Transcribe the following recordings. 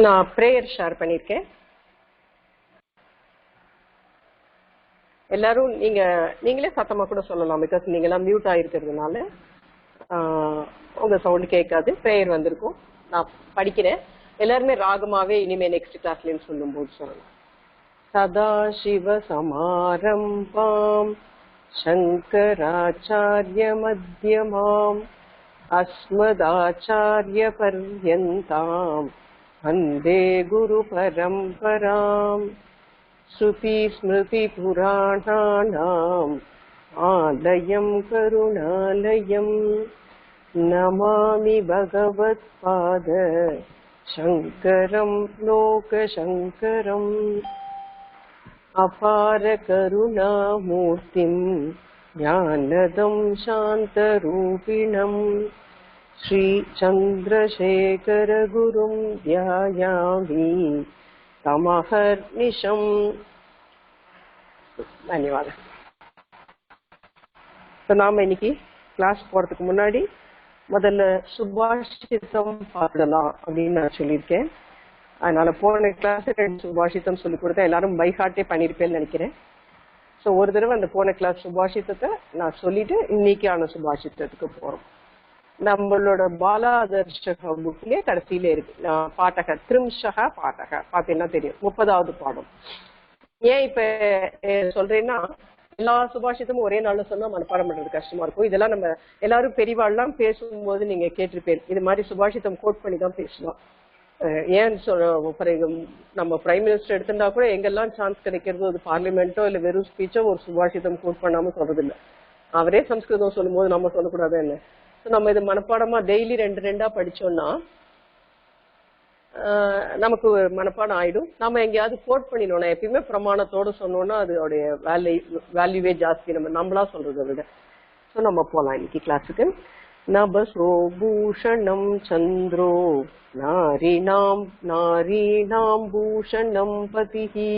நான் prayer share பண்ணியிருக்கேன். எல்லாரும் நீங்களே சத்தமா கூட சொல்லலாம், பிகாஸ் நீங்க எல்லாம் மியூட் ஆயிருக்கிறதுனால உங்க சவுண்ட் கேட்காது. ப்ரேயர் வந்திருக்கும், நான் படிக்கிறேன். எல்லாருமே ராகமாவே இனிமே நெக்ஸ்ட் கிளாஸ்லன்னு சொல்லும் போது சொல்லலாம். சதாசிவ சமாரம்பாம் சங்கராச்சாரிய மத்யமாம் அஸ்மதாச்சாரிய பர்யந்தாம் வந்தே குரு பரம்பராம். ஸ்ருதி ஸ்மிருதி புராணானாம் ஆலயம் கருணாலயம் நமாமி பகவத் பாத சங்கரம் லோகசங்கரம். அபார கருணாமூர்த்திம் ஞானதம் சாந்தரூபிணம் ஸ்ரீ சந்திரசேகர குரும் தியாயாமி தமஹர்நிஷம். தன்யவாதம். நாம இன்னைக்கு கிளாஸ் போறதுக்கு முன்னாடி முதல்ல சுபாஷிதம் பார்க்கலாம் அப்படின்னு நான் சொல்லியிருக்கேன். அதனால போன கிளாஸ் 2 சுபாஷிதம் சொல்லி கொடுத்தேன். எல்லாரும் பை ஹார்ட்டே பண்ணிருப்பேன்னு நினைக்கிறேன். ஸோ ஒரு தடவை அந்த போன கிளாஸ் சுபாஷிதத்தை நான் சொல்லிட்டு இன்னைக்கான சுபாஷிதத்துக்கு போறோம். நம்மளோட பாலாதர்ஷக புக்லயே கடைசியில இருக்கு பாட்டக திரிம்ஷக பாட்டக பார்த்தீங்கன்னா தெரியும், 30வது பாடம். ஏன் இப்ப சொல்றேன்னா, எல்லா சுபாஷிதமும் ஒரே நாள்ல சொன்னா மனப்பாடம் பண்றது கஷ்டமா இருக்கும். இதெல்லாம் நம்ம எல்லாரும் பெரியவாள்லாம் பேசும்போது நீங்க கேட்டிருப்பேன், இது மாதிரி சுபாஷிதம் கோட் பண்ணி தான் பேசலாம். ஏன்னு சொல்ல, நம்ம பிரைம் மினிஸ்டர் எடுத்துட்டா கூட எங்கெல்லாம் சான்ஸ் கிடைக்கிறதோ, அது பார்லிமெண்ட்டோ இல்ல வெறும் ஸ்பீச்சோ ஒரு சுபாஷிதம் கோட் பண்ணாம சொல்றது இல்லை. அவரே சம்ஸ்கிருதம் சொல்லும் போது நம்ம சொல்லக்கூடாது என்ன. நம்ம இது மனப்பாடமா டெய்லி 2 படிச்சோம்னா நமக்கு மனப்பாடம் ஆயிடும். நம்ம எங்கேயாவது கோட் பண்ணிடணும். எப்பயுமே பிரமாணத்தோடு சொன்னோம்னா அதோடைய வேல்யூவே ஜாஸ்தி, நம்மளா சொல்றதை விட. ஸோ நம்ம போலாம் இன்னைக்கு கிளாஸுக்கு. நபசோ பூஷணம் சந்திரோ நாரீணாம் பூஷணம் பதிஹி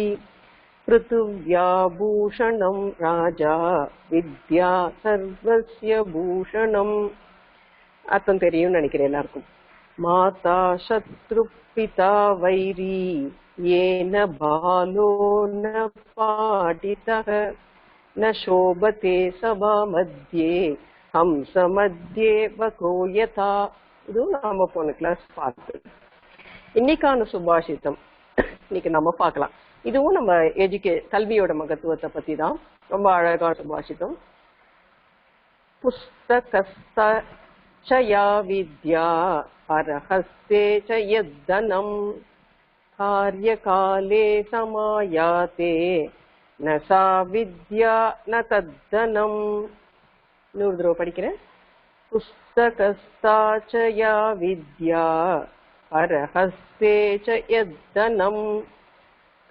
பிருத்திவ்யா பூஷணம் ராஜா வித்யா சர்வஸ்ய பூஷணம். அர்த்தம் தெரியும் நினைக்கிறேன் எல்லாருக்கும். மாதா சத்ரு பிதா வைரி ஏன பாலோ ந பாடிதஹ ந சோபதே சபா மத்யே ஹம்ச மத்யே வகோ யதா. இதுவும் நாம போன கிளாஸ் பார்த்து. இன்னைக்கான சுபாஷிதம் இன்னைக்கு நம்ம பார்க்கலாம். இதுவும் நம்ம கல்வியோட மகத்துவத்தை பத்தி தான். ரொம்ப அழகான சுபாஷிதம். புஸ்தகஸ்தயா வித்யா பரஹஸ்தே ச யத்தனம் கார்யகாலே சமாயாதே ந சா வித்யா ந தத்தனம். இன்னொரு தடவை படிக்கிறேன். புஸ்தகஸ்தயா வித்யா பரஹஸ்தே ச யத்தனம்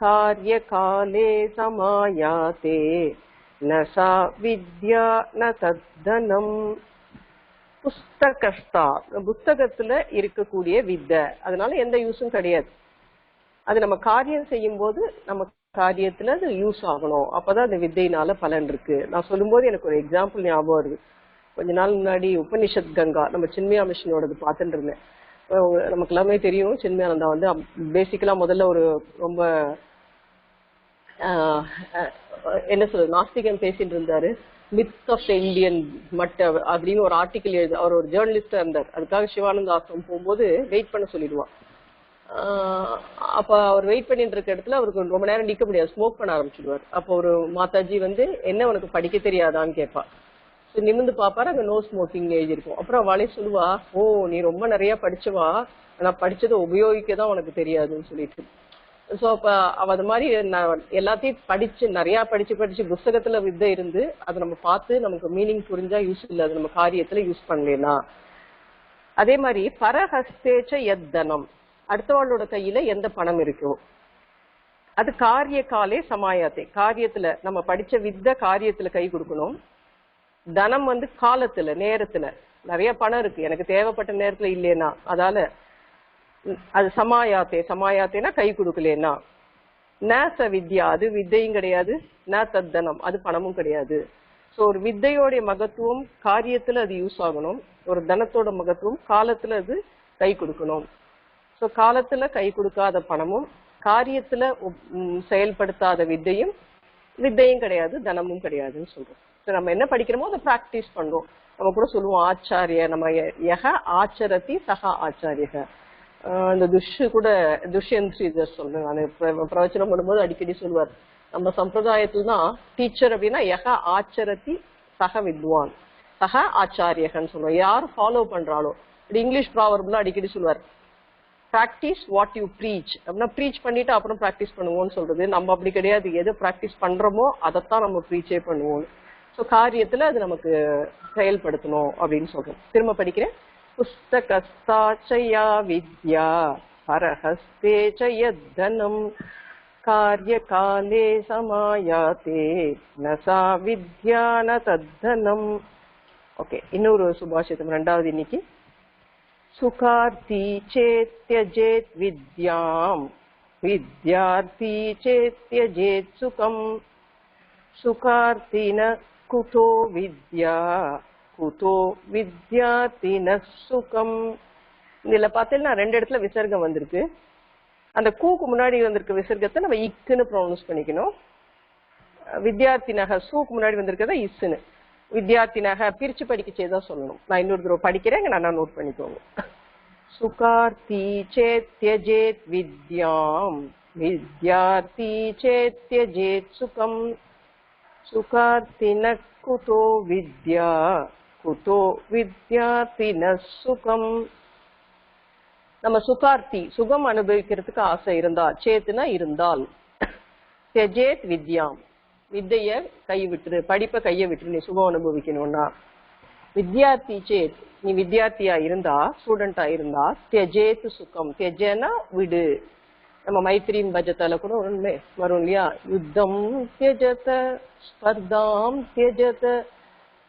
கார்யகாலே சமாயாதே ந சா வித்யா ந தத்தனம். புஸ்தகஸ்தா, புஸ்தகத்துல இருக்கக்கூடிய வித்தை, அதனால எந்த யூஸும் கிடையாது. அது நம்ம காரியம் செய்யும் போது நம்ம காரியத்துல அது யூஸ் ஆகணும், அப்பதான் அந்த வித்தையினால பலன் இருக்கு. நான் சொல்லும் போது எனக்கு ஒரு எக்ஸாம்பிள் ஞாபகம் வருது. கொஞ்ச நாள் முன்னாடி உபனிஷத் கங்கா நம்ம சின்மயா மிஷனோடது பார்த்துட்டு இருந்தேன். நமக்கு எல்லாமே தெரியும், சின்மயானந்தா வந்து பேசிக்கலா முதல்ல ஒரு ரொம்ப என்ன சொல்றது நாஸ்திகம் பேசிட்டு இருந்தாரு. மித் ஆஃப் த இந்தியன் மட் அப்படின்னு ஒரு ஆர்டிக்கல் எழுது. அவர் ஒரு ஜேர்னலிஸ்டா இருந்தார். அதுக்காக சிவானந்த ஆசிரமம் போகும்போது வெயிட் பண்ண சொல்லிடுவான். அப்ப அவர் வெயிட் பண்ணிட்டு இருக்க இடத்துல அவருக்கு ரொம்ப நேரம் நிக்க முடியாது, ஸ்மோக் பண்ண ஆரம்பிச்சிடுவார். அப்போ ஒரு மாதாஜி வந்து என்ன உனக்கு படிக்க தெரியாதான்னு கேட்பா. நிமிந்து பாப்பாரு, அங்க நோ ஸ்மோக்கிங் எழுதியிருக்கும். அப்புறம் அவளே சொல்லுவா, ஓ நீ ரொம்ப நிறைய படிச்சவா, ஆனா படிச்சதை உபயோகிக்கதான் உனக்கு தெரியாதுன்னு சொல்லிட்டு. ஸோ அப்ப அவ அது மாதிரி எல்லாத்தையும் படிச்சு நிறைய படிச்சு புஸ்தகத்துல வித்தை இருந்து அதை நம்ம பார்த்து நமக்கு மீனிங் புரிஞ்சா யூஸ் இல்லை, அது நம்ம காரியத்துல யூஸ் பண்ணலாம். அதே மாதிரி பரஹஸ்தேச்ச யத்தனம், அடுத்தவாளோட கையில எந்த பணம் இருக்கோ அது காரிய காலே சமாயாத்தே, காரியத்துல நம்ம படிச்ச வித்தை காரியத்துல கை கொடுக்கணும். தனம் வந்து காலத்துல நேரத்துல, நிறைய பணம் இருக்கு எனக்கு தேவைப்பட்ட நேரத்துல இல்லைன்னா அதால அது சமாயாத்தே, சமாயாத்தேனா கை கொடுக்கலன்னா. ந ச வித்யா, அது வித்தையும் கிடையாது, ந தத்தனம் அது பணமும் கிடையாது. ஸோ ஒரு வித்தையோடைய மகத்துவம் காரியத்துல அது யூஸ் ஆகணும், ஒரு தனத்தோட மகத்துவம் காலத்துல அது கை கொடுக்கணும். ஸோ காலத்துல கை கொடுக்காத பணமும் காரியத்துல செயல்படுத்தாத வித்தையும் கிடையாது, தனமும் கிடையாதுன்னு சொல்றோம். ஸோ நம்ம என்ன படிக்கிறோமோ அதை ப்ராக்டிஸ் பண்றோம். நம்ம கூட சொல்லுவோம் ஆச்சாரிய, நம்ம யக ஆச்சரதி சகா ஆச்சாரியக. அந்த துஷ்யந்த் சொல்றேன் நான் பிரவச்சனம் பண்ணும்போது அடிக்கடி சொல்லுவார், நம்ம சம்பிரதாயத்துல தான் டீச்சர் அப்படின்னா யக ஆச்சரதி சக வித்வான் சக ஆச்சாரியகன்னு சொல்லுவோம். யார் ஃபாலோ பண்றாளோ, இங்கிலீஷ் ப்ராவர்ப்லாம் அடிக்கடி சொல்லுவார், ப்ராக்டிஸ் வாட் யூ ப்ரீச் அப்படின்னா ப்ரீச் பண்ணிட்டு அப்புறம் ப்ராக்டிஸ் பண்ணுவோம்னு சொல்றது. நம்ம அப்படி கிடையாது, எது ப்ராக்டிஸ் பண்றோமோ அதைத்தான் நம்ம ப்ரீச்சே பண்ணுவோம். ஸோ காரியத்துல அது நமக்கு செயல்படுத்தணும் அப்படின்னு சொல்றோம். திரும்ப படிக்கிறேன். புஸ்தகஸ்தாச்சயா வித்யா பரஹஸ்தே சயத்தனம் காரிய காலே சமாயாதே நசா வித்யா ந தத்தனம். ஓகே, இன்னொரு சுபாஷிதம் ரெண்டாவது இன்னைக்கு. சுகார்த்தி சேத்யஜேத் வித்யாம் வித்யார்த்தி சேத்யஜேத் சுகம் சுகார்த்தின குதோ வித்யா குதோ வித்யார்த்தின சுகம். இதுல பார்த்தீங்கன்னா ரெண்டு இடத்துல விசர்க்கம் வந்திருக்கு. அந்த கூக்கு முன்னாடி வந்திருக்க விசர்க்கத்தை நம்ம இக்குன்னு ப்ரொனவுன்ஸ் பண்ணிக்கணும். வித்யார்த்தினக சூக்கு முன்னாடி வந்திருக்கிறத இஸ்ஸுன்னு. வித்யார்த்தினக பிரிச்சு படிக்க செய்தான் சொல்லணும். நான் இன்னொரு தடவை படிக்கிறேன், நான் நோட் பண்ணிக்கோங்க. சுகார்த்தி சேத்யஜேத் வித்யாம் வித்யார்த்தி சேத்யஜேத் சுகம் சுகார்த்தின குதோ வித்யா குதோ வித்யார்த்தின சுகம். நம்ம சுகார்த்தி சுகம் அனுபவிக்கிறதுக்கு ஆசை இருந்தா, சேத்துனா இருந்தால், தெஜேத் வித்யாம் வித்தைய கை விட்டுரு, படிப்பை கைய விட்டுரு நீ சுகம் அனுபவிக்கணும்னா. வித்யார்த்தி சேத் நீ வித்யார்த்தியா இருந்தா, ஸ்டூடெண்டா இருந்தா, தெஜேத் சுகம் தெஜனா விடு. நம்ம மைத்ரீன் பஜத்தால கூட ஒண்ணுமே வரும் இல்லையா, யுத்தம் தியஜத ஸ்பர்தாம் தியஜத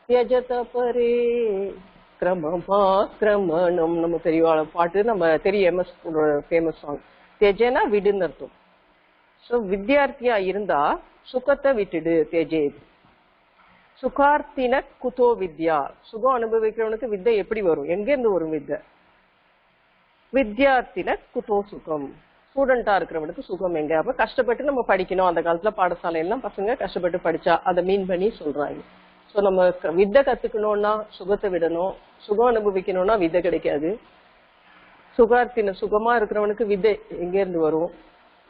தியஜத பரே கிரமமா கிரமணம். நம்ம பெரியவாழ பாட்டு நம்ம தெரிய எம்எஸ் ஃபேமஸ் சாங். தெஜனா விடுன்னு அர்த்தம். ஸோ வித்யார்த்தியா இருந்தா சுகத்தை விட்டுடு, தெஜேத். சுகார்த்தின குதோ வித்யா சுகம் அனுபவிக்கிறவனுக்கு வித்தை எப்படி வரும், எங்க இருந்து வரும் வித்தை? வித்யார்த்தின குதோ சுகம் ஸ்டூடெண்டா இருக்கிறவனுக்கு சுகம் எங்க? அப்ப கஷ்டப்பட்டு நம்ம படிக்கணும். அந்த காலத்துல பாடசாலையெல்லாம் பசங்க கஷ்டப்பட்டு படிச்சா அதை மீன் பண்ணி சொல்றாங்க. ஸோ நம்ம வித்தை கத்துக்கணும்னா சுகத்தை விடணும், சுகம் அனுபவிக்கணும்னா வித்தை கிடைக்காது. சுகார்த்தின சுகமா இருக்கிறவனுக்கு வித்தை எங்க இருந்து வரும்,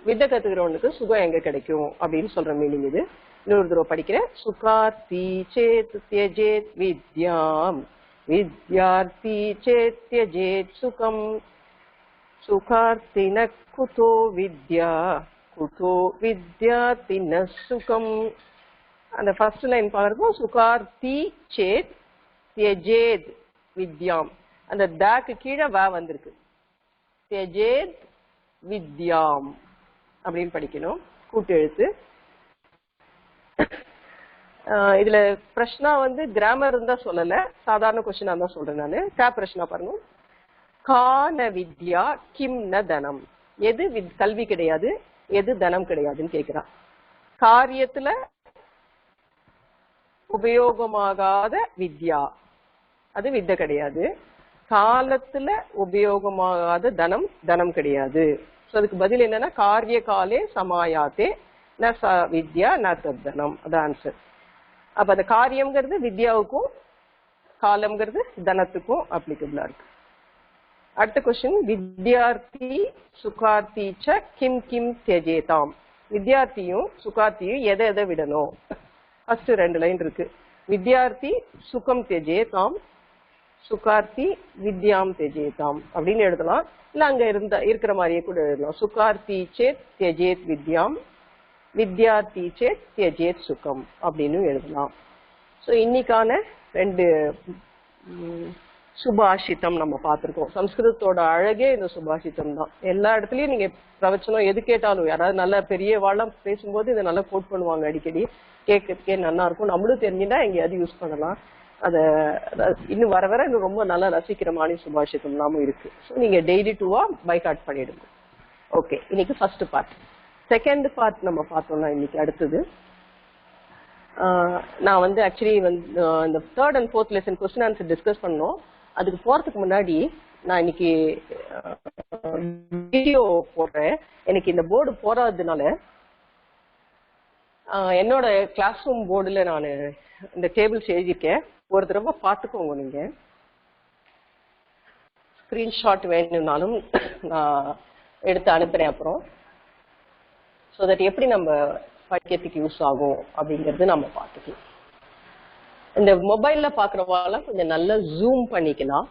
வித்தை கத்துக்கிறவனுக்கு சுகம் எங்க கிடைக்கும் அப்படின்னு சொல்ற மீனிங் இது. இன்னொரு தடவை படிக்கிறேன். சுகார்த்தி சேத் தியஜேத் வித்யாம் வித்யார்த்தி சேத் தியஜேத் சுகம் சுகார்த்தின குதோ வித்யா குதோ வித்யார்த்தின சுகம். அந்த ஃபர்ஸ்ட் லைன் பாக்குறப்போ சுகார்த்தி சேத் தியஜேத் வித்யாம், அந்த தாக்கு கீழே வா வந்திருக்கு, தியஜேத் வித்யாம் அப்படின்னு படிக்கணும், கூட்டு எழுத்து. இதுல பிரஷ்னா வந்து கிராமர் இருந்தா சொல்லல, சாதாரண கொஸ்டினா தான் சொல்றேன் நானு. பிரஷ்னா பாருங்க. கான வித்யா கிம் ந தனம், எது கல்வி கிடையாது எது தனம் கிடையாதுன்னு கேக்குறான். காரியத்துல உபயோகமாகாத வித்யா அது வித்தை கிடையாது, காலத்துல உபயோகமாகாத தனம் கிடையாது. அதுக்கு பதில் என்னன்னா காரிய காலே சமாயாத்தே ந வித்யா ந தனம், அது ஆன்சர். அப்ப அந்த காரியம்ங்கிறது வித்யாவுக்கும் காலம்ங்கிறது தனத்துக்கும் அப்ளிகபிளா இருக்கு. அடுத்த கொஸ்டின். வித்யார்த்தி சுகார்த்தி ச கிம் கிம் தியஜேதாம், வித்யார்த்தியும் சுகார்த்தியும் எதை எதை விடணும்? ஃபர்ஸ்ட் ரெண்டு லைன் இருக்கு. வித்யார்த்தி சுகம் தியஜேதாம் சுகார்த்தி வித்யாம் தியஜேதாம் அப்படின்னு எழுதலாம். இல்ல அங்க இருக்கிற மாதிரியே கூட எழுதலாம். சுகார்த்தி சேத் தியஜேத் வித்யாம் வித்யார்த்தி சேத் தியஜேத் சுகம் அப்படின்னு எழுதலாம். ஸோ இன்னைக்கான ரெண்டு சுபாஷிதம் நம்ம பார்த்திருக்கோம். சம்ஸ்கிருதத்தோட அழகே இந்த சுபாஷிதம் தான். எல்லா இடத்துலயும் நீங்க பிரவச்சனம் எது கேட்டாலும் யாராவது நல்ல பெரிய வாழம் பேசும்போது இதை நல்லா கோட் பண்ணுவாங்க அடிக்கடி, கேட்கறதுக்கே நல்லா இருக்கும். நம்மளும் தெரிஞ்சுட்டா எங்கேயாவது யூஸ் பண்ணலாம். அதை இன்னும் வர வர இன்னும் ரொம்ப நல்லா ரசிக்கிற மாதிரி சுபாஷிதம் எல்லாமும் இருக்கு. ஸோ நீங்க டெய்லி 2 பை ஹார்ட் பண்ணிடுங்க. ஓகே, இன்னைக்கு ஃபர்ஸ்ட் பார்ட். செகண்ட் பார்ட் நம்ம பார்த்தோம்னா இன்னைக்கு அடுத்தது நான் வந்து ஆக்சுவலி வந்து இந்த 3rd and 4th lesson question answer discuss பண்ணோம். அதுக்கு போறதுக்கு முன்னாடி நான் இன்னைக்கு வீடியோ போடுறேன். எனக்கு இந்த போர்டு போடாததுனால என்னோட கிளாஸ் ரூம் போர்டுல நான் இந்த டேபிள்ஸ் எழுதியிருக்கேன். ஒரு தடவை பார்த்துக்கோங்க. நீங்க ஸ்கிரீன்ஷாட் வேணும்னாலும் நான் எடுத்து அனுப்புறேன் அப்புறம். ஸோ தட் எப்படி நம்ம படிக்கிறதுக்கு யூஸ் ஆகும் அப்படிங்கிறது நம்ம பார்த்துக்கலாம். இந்த மொபைல்ல பார்க்குறவால கொஞ்சம் நல்லா ஜூம் பண்ணிக்கலாம்.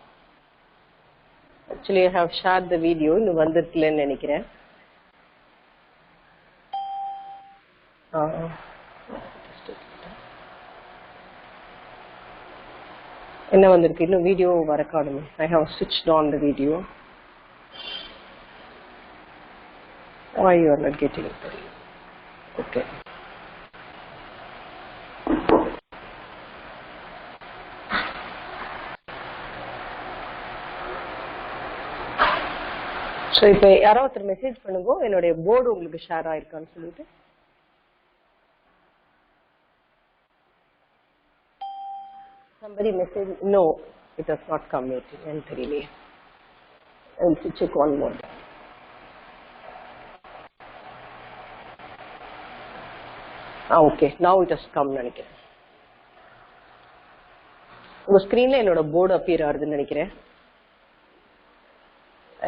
Actually I have share the video. இன்னும் வந்துருக்குலன்னு நினைக்கிறேன். என்ன வந்திருக்கு? இன்னும் வீடியோ வர காணுமே. I have switched on the video. Why you are not getting it? Okay. So இப்போ யாரோ ஒருத்தர் மெசேஜ் பண்ணுங்க, என்னுடைய போர்டு உங்களுக்கு ஷேர் ஆயிருக்கான்னு சொல்லிட்டு. Somebody message, no, it has not come yet. Really. I will check one more. Okay, now it has come நினைக்கிறேன். உங்க ஸ்கிரீன்ல என்னோட போர்டு அப்பியர் ஆகுதுன்னு நினைக்கிறேன்.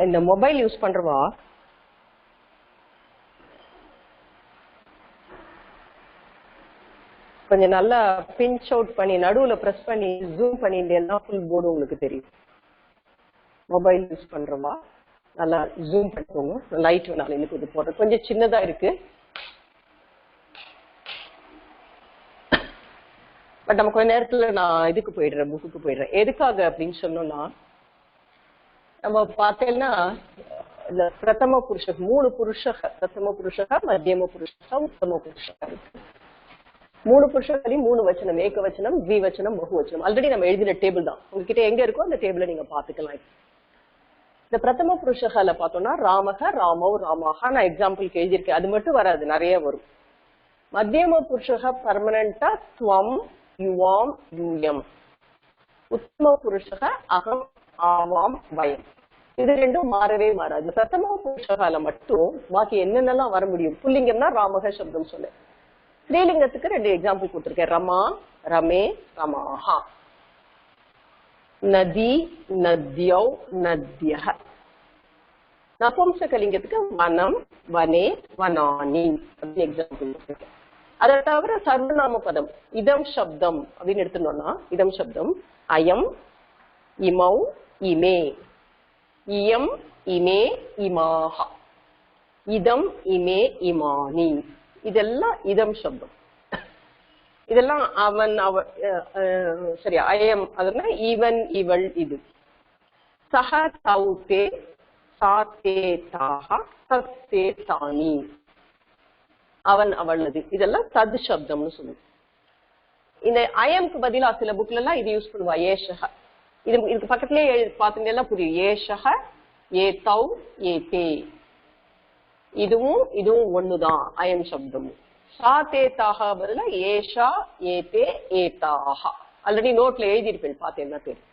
இந்த மொபைல் யூஸ் பண்றவா கொஞ்சம் நல்லா பிஞ்ச் அவுட் பண்ணி நடுவுல பிரஸ் பண்ணி ஜூம் பண்ணிட்டேன்னா ஃபுல் போர்டு உங்களுக்கு தெரியும். மொபைல் யூஸ் பண்றவா நல்லா ஜூம் பண்ணிக்கோங்க. லைட் வேணாலும் எனக்கு இது போடுற கொஞ்சம் சின்னதா இருக்கு. பட் நம்ம கொஞ்ச நேரத்துல நான் இதுக்கு போயிடுறேன், புக்குக்கு போயிடுறேன். எதுக்காக அப்படின்னு சொன்னோம்னா, நம்ம பார்த்தேன்னா இந்த பிரதம புருஷ 3 புருஷக, பிரதம புருஷக, மத்தியம புருஷக, உத்தம புருஷக இருக்கு. 3 புருஷகளையும் 3 வச்சனம், ஏக வச்சனம், த்விவச்சனம், பகுவச்சனம். ஆல்ரெடி நம்ம எழுதின டேபிள் தான். உங்ககிட்ட எங்க இருக்கோ அந்த டேபிளை நீங்க பாத்துக்கலாம். இந்த பிரதம புருஷகால பார்த்தோம்னா ராமக, ராமவ், ராமாக நான் எக்ஸாம்பிளுக்கு எழுதியிருக்கேன். அது மட்டும் வராது, நிறைய வரும். மத்தியம புருஷக பர்மனண்டா துவம், யுவாம், யூயம். உத்தம புருஷக அகம், ஆவாம், வயம். இது ரெண்டும் மாறவே மாறாது. பிரதம புருஷகால மட்டும் பாக்கி என்னென்னலாம் வர முடியும். புல்லிங்கம்னா ராமக சப்தம் சொல்ல. ஸ்ரீலிங்கத்துக்கு 2 எக்ஸாம்பிள் கொடுத்திருக்கேன். ரமா, ரமே, ரமாஹா. நதி, நத்யௌ, நத்யஹ. நபும்சகலிங்கத்துக்கு வனம், வனே, வனானி அப்படின்னு எக்ஸாம்பிள் கொடுத்திருக்கேன். அதை தவிர சர்வநாம பதம் இதம் சப்தம் அப்படின்னு எடுத்துட்டோம்னா, இதம் சப்தம் அயம், இமௌ, இமே, இயம், இமே, இமாஹா, இதம், இமே, இமானி. இதெல்லாம் இதம் சப்தம். இதெல்லாம் அவன், சரி, அயம் அதுனா இவன், இவள், இது. சஹ, தௌதே, சாத்தே, தாஹா, தத்தே, தானி. அவன், அவள், அது. இதெல்லாம் தது சப்தம்னு சொல்லுவோம். இந்த அயம்க்கு பதிலா சில புக்ல எல்லாம் இது யூஸ் பண்ணுவா. ஏஷக, இதுக்கு பக்கத்திலேயே பாத்தீங்கன்னா புரியும். ஏஷக, ஏதௌ, ஏதே. இதுவும் இதுவும் ஒண்ணுதான் அயம் சப்தமும். சாத்தேதாக பதிலா ஏஷா, ஏதே, ஏதாக. ஆல்ரெடி நோட்ல எழுதியிருப்பேன், பார்த்தேன்னா தெரியும்.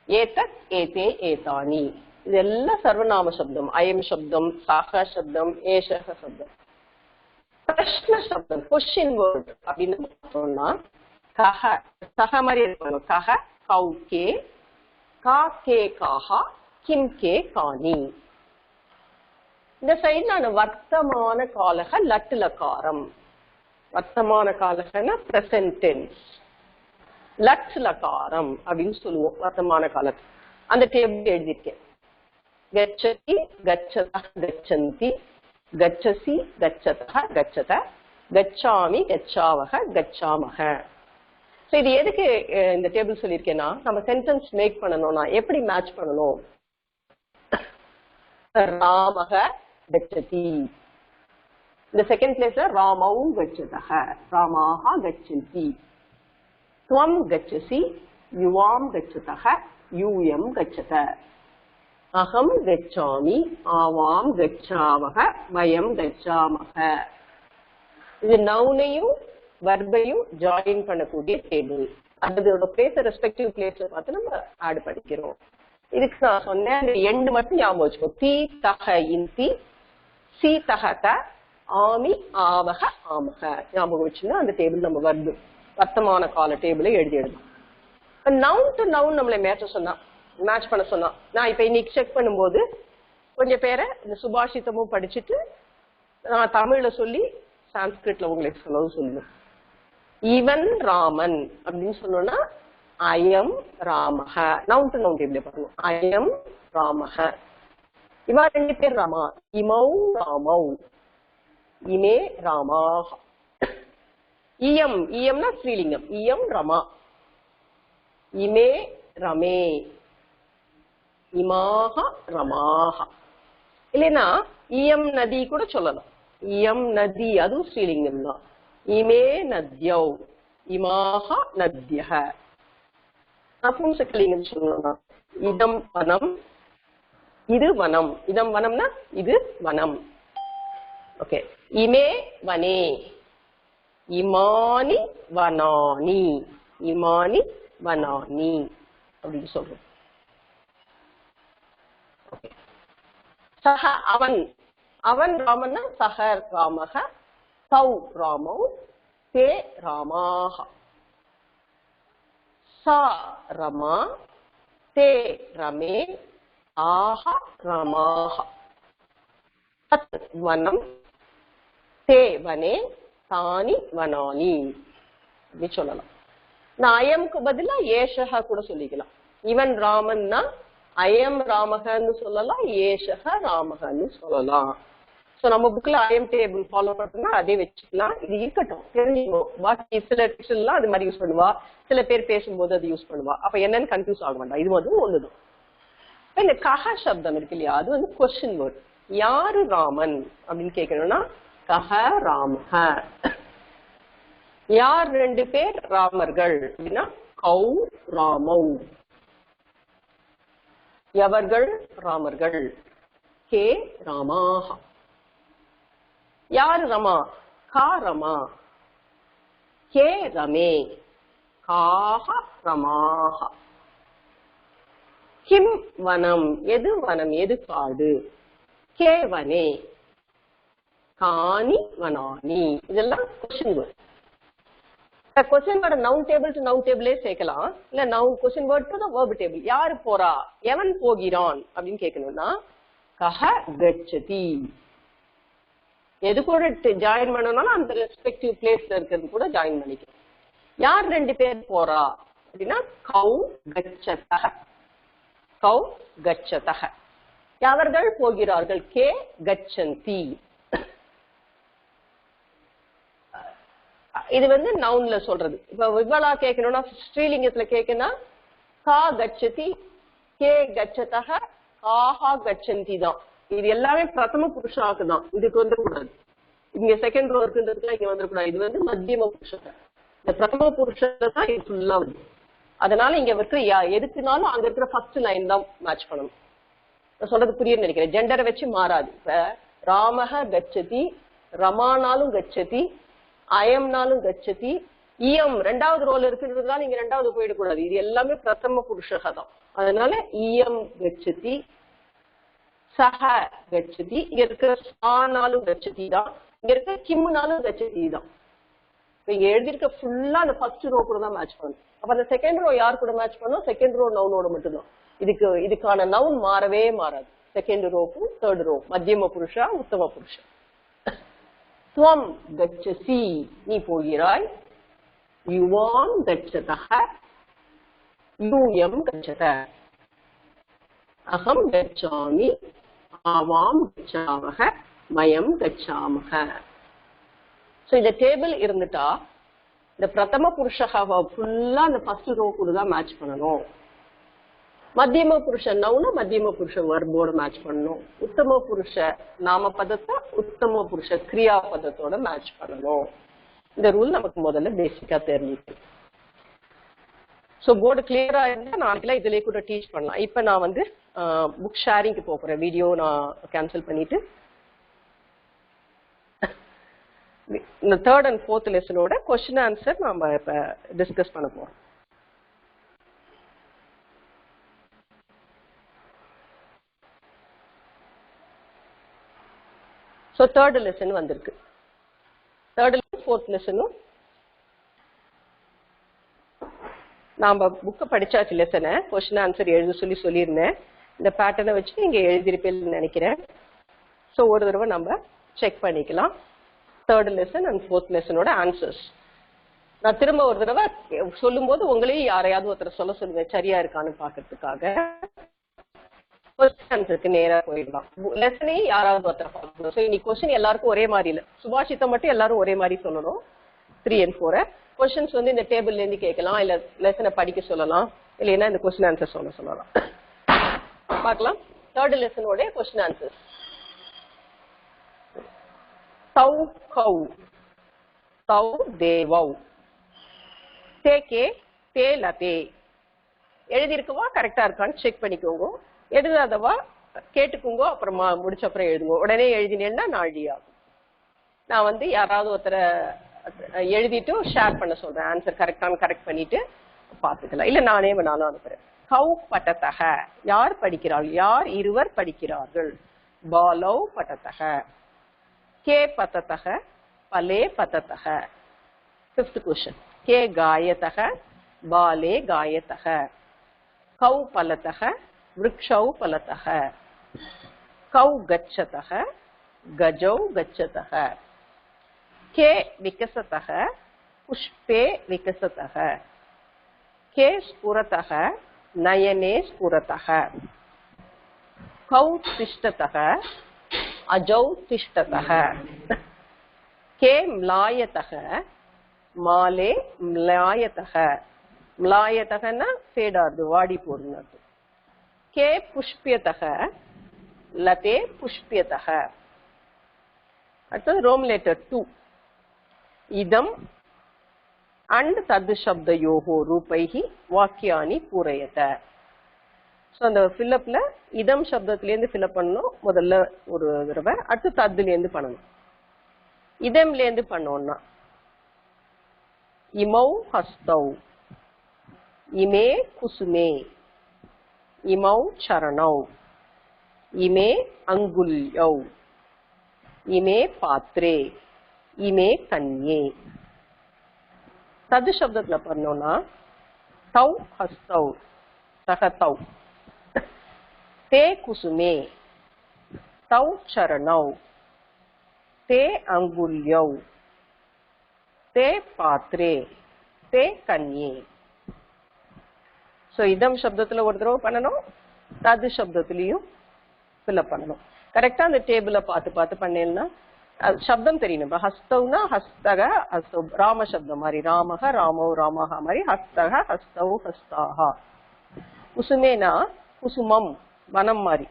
ஏதத், ஏதே, ஏதானி. இதெல்லாம் சர்வநாம சப்தம். அயம் சப்தம், சாக சப்தம், ஏஷக சப்தம். பிரஷ்ன சப்தம், கொஸ்டின் வேர்ட் அப்படின்னு பார்த்தோம்னா கஹ, சஹ மாதிரி இருப்பாங்க. கஹ, கௌகே, கா, கே, காஹா, கிம், கே, காணி. இந்த சைடு நான் வர்த்தமான காலக, லட்டு லகாரம். வர்த்தமான காலகன்னா பிரசன்ட் டென்ஸ். லட் லகாரம் அப்படின்னு சொல்லுவோம் வர்த்தமான காலத்து. அந்த டேபிள் எழுதியிருக்கேன். கச்சதி, கச்சதா, கச்சந்தி, கச்சசி, கச்சதா, கச்சத, கச்சாமி, கச்சாவக, கச்சாமக. ஸோ இது எதுக்கு இந்த டேபிள் சொல்லியிருக்கேன்னா, நம்ம சென்டென்ஸ் மேக் பண்ணணும்னா எப்படி மேட்ச் பண்ணணும். ராமக கச்சதி, இந்த செகண்ட் பிளேஸ்ல ராமௌ கச்சதக, ராமாக கச்சந்தி. துவம் கச்சசி, யுவாம் கச்சதக, யூயம் கச்சத. அகம் கச்சாமி, ஆவாம் கச்சாவக, வயம் கச்சாமக. இது நவுனையும் வர்பையும் ஜாயின் பண்ணக்கூடிய டேபிள். அதோட பிளேஸ் ரெஸ்பெக்டிவ் பிளேஸ்ல பார்த்து நம்ம ஆட் பண்ணிக்கிறோம். இதுக்கு நான் சொன்னேன் அந்த எண்டு மட்டும் ஞாபகம் வச்சுக்கோ. தி தக இந்தி சி தகத ஆமி ஆவக ஆமக ஞாபகம் வச்சுன்னா அந்த டேபிள் நம்ம வருது வர்த்தமான கால டேபிளை எழுதி எழுதலாம். நவுன் டு நவுன் நம்மளை மேட்ச் பண்ண சொன்னா நான் இப்ப இன்னைக்கு செக் பண்ணும்போது கொஞ்சம் பேரை இந்த சுபாஷிதமும் படிச்சுட்டு நான் தமிழ்ல சொல்லி சான்ஸ்கிரிட்ல உங்களுக்கு சொல்லணும். இவன் ராமன் அப்படின்னு சொன்னோம்னா அயம் ராமஹ நவுன் டு நவுன் டேபிள் பாருங்க. அயம் ராமஹ. இவா ரெண்டு பேர் ராமா. இமௌ ராமௌ இமே ராமாக. இயம் இயம்னா ஸ்ரீலிங்கம். இயம் ரமா. இமே ரமே. இமாக ரமாக. இல்லைன்னா இயம் நதி கூட சொல்லலாம். இயம் நதி அதுவும் ஸ்ரீலிங்கம் தான். இமே நத்யௌ இமாக நத்யஹ. நபும்சகலிங்கம் சொல்லலாம். இதம் வனம் இது வனம். இதம் வனம்னா இது வனம். ஓகே. இமே வனே இமானி வனானி இமானி வனானி அப்படின்னு சொல்றோம். சக அவன் அவன் ராமன்னா சக ராமக தௌ ராமௌ தே ராமாக. சா ரமா தே ரமே ஆஹ ரமாக. தத் வனம் தே வனே தானி வனானி அப்படி சொல்லலாம். நான் அயம்க்கு பதிலா ஏஷக கூட சொல்லிக்கலாம். இவன் ராமன்னா அயம் ராமகன்னு சொல்லலாம், ஏஷக ராமகன்னு சொல்லலாம். சோ நம்ம புக்ல அயம் டேபிள் ஃபாலோ பண்ணா அதே வச்சுக்கலாம். இது இருக்கட்டும் தெரிஞ்சுக்கணும். பாக்கி சில எல்லாம் அது மாதிரி யூஸ் பண்ணுவா, சில பேர் பேசும்போது அது யூஸ் பண்ணுவா. அப்ப என்னன்னு கன்ஃபியூஸ் ஆக வேண்டாம். இது வந்து ஒண்ணுதான். இந்த கஹ சப்தம் இருக்கு இல்லையா, அது வந்து கொஸ்டின் வேர்ட். யாரு ராமன் அப்படின்னு கேட்கணும்னா கஹ ராமஹ. யார் ரெண்டு பேர் ராமர்கள் அப்படின்னா கௌ ராமௌ. எவர்கள் ராமர்கள் கே ராமாக. யாரு ரமா கா ரமா கே ரமே காஹ ரமாக. கிம் வனம் எது வனம் எது காடு கே வனே காணி வனானி. இதெல்லாம் question word. Question word noun table to noun டேபிளே சேர்க்கலாம். இல்ல noun question word to verb table. யாரு போறா எவன் போகிறான் அப்படின்னு கேட்கணும்னா கஹ கச்சதி. எது கூட ஜாயின் பண்ணனாலும் அந்த ரெஸ்பெக்டிவ் பிளேஸ்ல இருக்கிறது கூட ஜாயின் பண்ணிக்கலாம். யார் ரெண்டு பேர் போறா அப்படின்னா கௌ கச்சதஹ கௌ கச்சதஹ. அவர்கள் போகிறார்கள் கே கச்சந்தி. இது வந்து நவுன்ல சொல்றது. இப்ப விவலா கேட்கணும்னா ஸ்ரீலிங்கத்துல கேட்கணும் கா கச்சதி கே கச்சதஹ காஹா கச்சந்தி தான். இது எல்லாமே பிரதம புருஷாக்கு தான். இதுக்கு வந்துடக்கூடாது. இங்க செகண்ட் ரோ இருக்குன்றதுக்குலாம் இங்க வந்துடக்கூடாது. இது வந்து மத்தியம புருஷன். இந்த பிரதம புருஷன் தான் இது ஃபுல்லா வருது. அதனால இங்க இருக்கிற எதுக்குனாலும் அங்க இருக்கிற ஃபர்ஸ்ட் லைன் தான் மேட்ச் பண்ணணும். நான் சொல்றது புரியுன்னு நினைக்கிறேன். ஜெண்டரை வச்சு மாறாது. இப்ப ராமஹ கச்சதி, ரமானாலும் கச்சதி, அயம்னாலும் கச்சதி, இயம் ரெண்டாவது ரோல் இருக்குன்றதுனால இங்க ரெண்டாவது போயிடக்கூடாது. இது எல்லாமே பிரதம புருஷக தான். அதனால இயம் கச்சதி, சஹ கச்சதி. இங்க இருக்கிற சானாலும் கச்சதி தான். இங்க இருக்கிற கிம்னாலும் கச்சதி தான். இங்க எழுதிருக்க ஃபுல்லா அந்த ஃபர்ஸ்ட் ரோ கூட தான் மேட்ச் பண்ணும். அப்ப அந்த செகண்ட் ரோ யார் கூட மேட்ச் பண்ணும்? செகண்ட் ரோ நவுனோட மட்டும்தான். இதுக்கான நவுன் மாறவே மாறாது. செகண்ட் ரோக்கும் தேர்ட் ரோ மத்தியம புருஷா உத்தம புருஷா. துவம் கச்சசி நீ போகிறாய். யுவாம் கச்சதஹ யூயம் கச்சத. அகம் கச்சாமி ஆவாம் கச்சாவஹ மயம் கச்சாமஹ. சோ இந்த டேபிள் இருந்துட்டா இந்த பிரதம புருஷகாவை ஃபுல்லா அந்த ஃபர்ஸ்ட் ரோ கூட தான் மேட்ச் பண்ணணும். மத்தியம புருஷ நவுன மத்தியம புருஷ வர்போட மேட்ச் பண்ணணும். உத்தம புருஷ நாம பதத்தை உத்தம புருஷ கிரியா பதத்தோட மேட்ச் பண்ணணும். இந்த ரூல் நமக்கு முதல்ல பேசிக்கா தெரிஞ்சுது. சோ போர்டு கிளியரா இருந்தா நாளைக்குலாம் இதுலயே கூட டீச் பண்ணலாம். இப்ப நான் வந்து புக் ஷேரிங்க்கு போறேன். வீடியோ நான் கேன்சல் பண்ணிட்டு இந்த தேர்ட் அண்ட் ஃபோர்த் லெசனோட கொஸ்டின் ஆன்சர் நாம இப்ப டிஸ்கஸ் பண்ண போறோம். ஸோ தேர்ட் லெசன் வந்திருக்கு. தேர்ட் லெசன் ஃபோர்த் லெசனும் நாம புக்கை படிச்சாச்சு. லெசனை கொஸ்டின் ஆன்சர் எழுத சொல்லியிருந்தேன். இந்த பேட்டர்னை வச்சு நீங்க எழுதிருப்பேன்னு நினைக்கிறேன். ஸோ ஒரு தடவை நம்ம செக் பண்ணிக்கலாம் தேர்ட் லெசன் அண்ட் ஃபோர்த் லெசனோட ஆன்சர்ஸ். நான் திரும்ப ஒரு தடவை சொல்லும் போது உங்களையும் யாரையாவது ஒருத்தர் சொல்லுவேன் சரியா இருக்கான்னு பாக்குறதுக்காக. ஆன்சருக்கு நேரா போயிடலாம். லெசனையும் யாராவது ஒருத்தர் பார்க்கணும். ஸோ இன்னைக்கு கொஸ்டின் எல்லாருக்கும் ஒரே மாதிரி இல்லை. சுபாஷித்தை மட்டும் எல்லாரும் ஒரே மாதிரி சொல்லணும். 3 and 4 கொஸ்டின்ஸ் வந்து இந்த டேபிள்ல இருந்து கேட்கலாம், இல்ல லெசனை படிக்க சொல்லலாம், இல்லைன்னா இந்த கொஸ்டின் ஆன்சர் சொல்லலாம். பார்க்கலாம் தேர்ட் லெசனோட கொஸ்டின் ஆன்சர். தௌ கௌ தௌ தேவௌ தேகே தே லதே. எழுதியிருக்கவா கரெக்டா இருக்கான்னு செக் பண்ணிக்கோங்க. எழுதாதவா கேட்டுக்கோங்க, அப்புறமா முடிச்ச அப்புறம் எழுதுங்க. உடனே எழுதினேன்னா நாழியாகும். நான் வந்து யாராவது ஒருத்தரை எழுதிட்டு ஷேர் பண்ண சொல்றேன். ஆன்சர் கரெக்ட் பண்ணிட்டு பாத்துக்கலாம், இல்ல நானே வேணாலும் அனுப்புறேன். கௌ பட்டத்தக யார் படிக்கிறாள், யார் இருவர் படிக்கிறார்கள். பாலௌ பட்டத்தக. கே பத்தத்தக பலே பத்தத்தக. 5th question. கே காயத்தக பாலே காயத்தக. கௌ பலத்தக விருக்ஷௌ பலத்தக. கௌ கச்சதக கஜௌ கச்சதக. கே விகசதக புஷ்பே விகசதக. கே ஸ்புரதக நயனே ஸ்புரதக. கௌ திஷ்டதக அஜௌ திஷ்டதக. கே ம்லாயதக மாலே ம்லாயதக. ம்லாயதகன்னா ஃபேடாது, வாடி போடுறது. கே புஷ்பியதக லதே புஷ்பியதக. அடுத்தது ரோம் லெட்டர் 2. இதம் அண்ட் தது சப்தயோகோ ரூபைஹி வாக்கியானி பூரயத. ஸோ அந்த ஃபில்லப்ல இதம் சப்தத்திலேருந்து ஃபில்அப் பண்ணணும் முதல்ல ஒரு தடவை. அடுத்து தத்துலேருந்து பண்ணணும். இதம்லேருந்து பண்ணோம்னா இமௌ ஹஸ்தௌ இமே குசுமே இமௌ சரணௌ இமே அங்குல்யௌ இமே பாத்ரே இமே கன்யே. தது சப்தத்துல பண்ணோம்னா தௌ ஹஸ்தௌ சகதௌ தே குசுமே தௌ சரணௌ தே அங்குல்யௌ தே பாத்ரே தே கன்யே. ஸோ இதம் சப்தத்துல ஒரு தடவை பண்ணணும், தது சப்தத்திலையும் ஃபில்அப் பண்ணணும். கரெக்டா அந்த டேபிள பார்த்து பண்ணேன்னா சப்தம் தெரியணும். ஹஸ்தவ்னா ஹஸ்தக ஹஸ்தவ், ராம சப்தம் மாதிரி ராமக ராமௌ ராமஹா மாதிரி ஹஸ்தக ஹஸ்தௌ ஹஸ்தாஹா. குசுமேனா குசுமம் வனம் மாதிரி.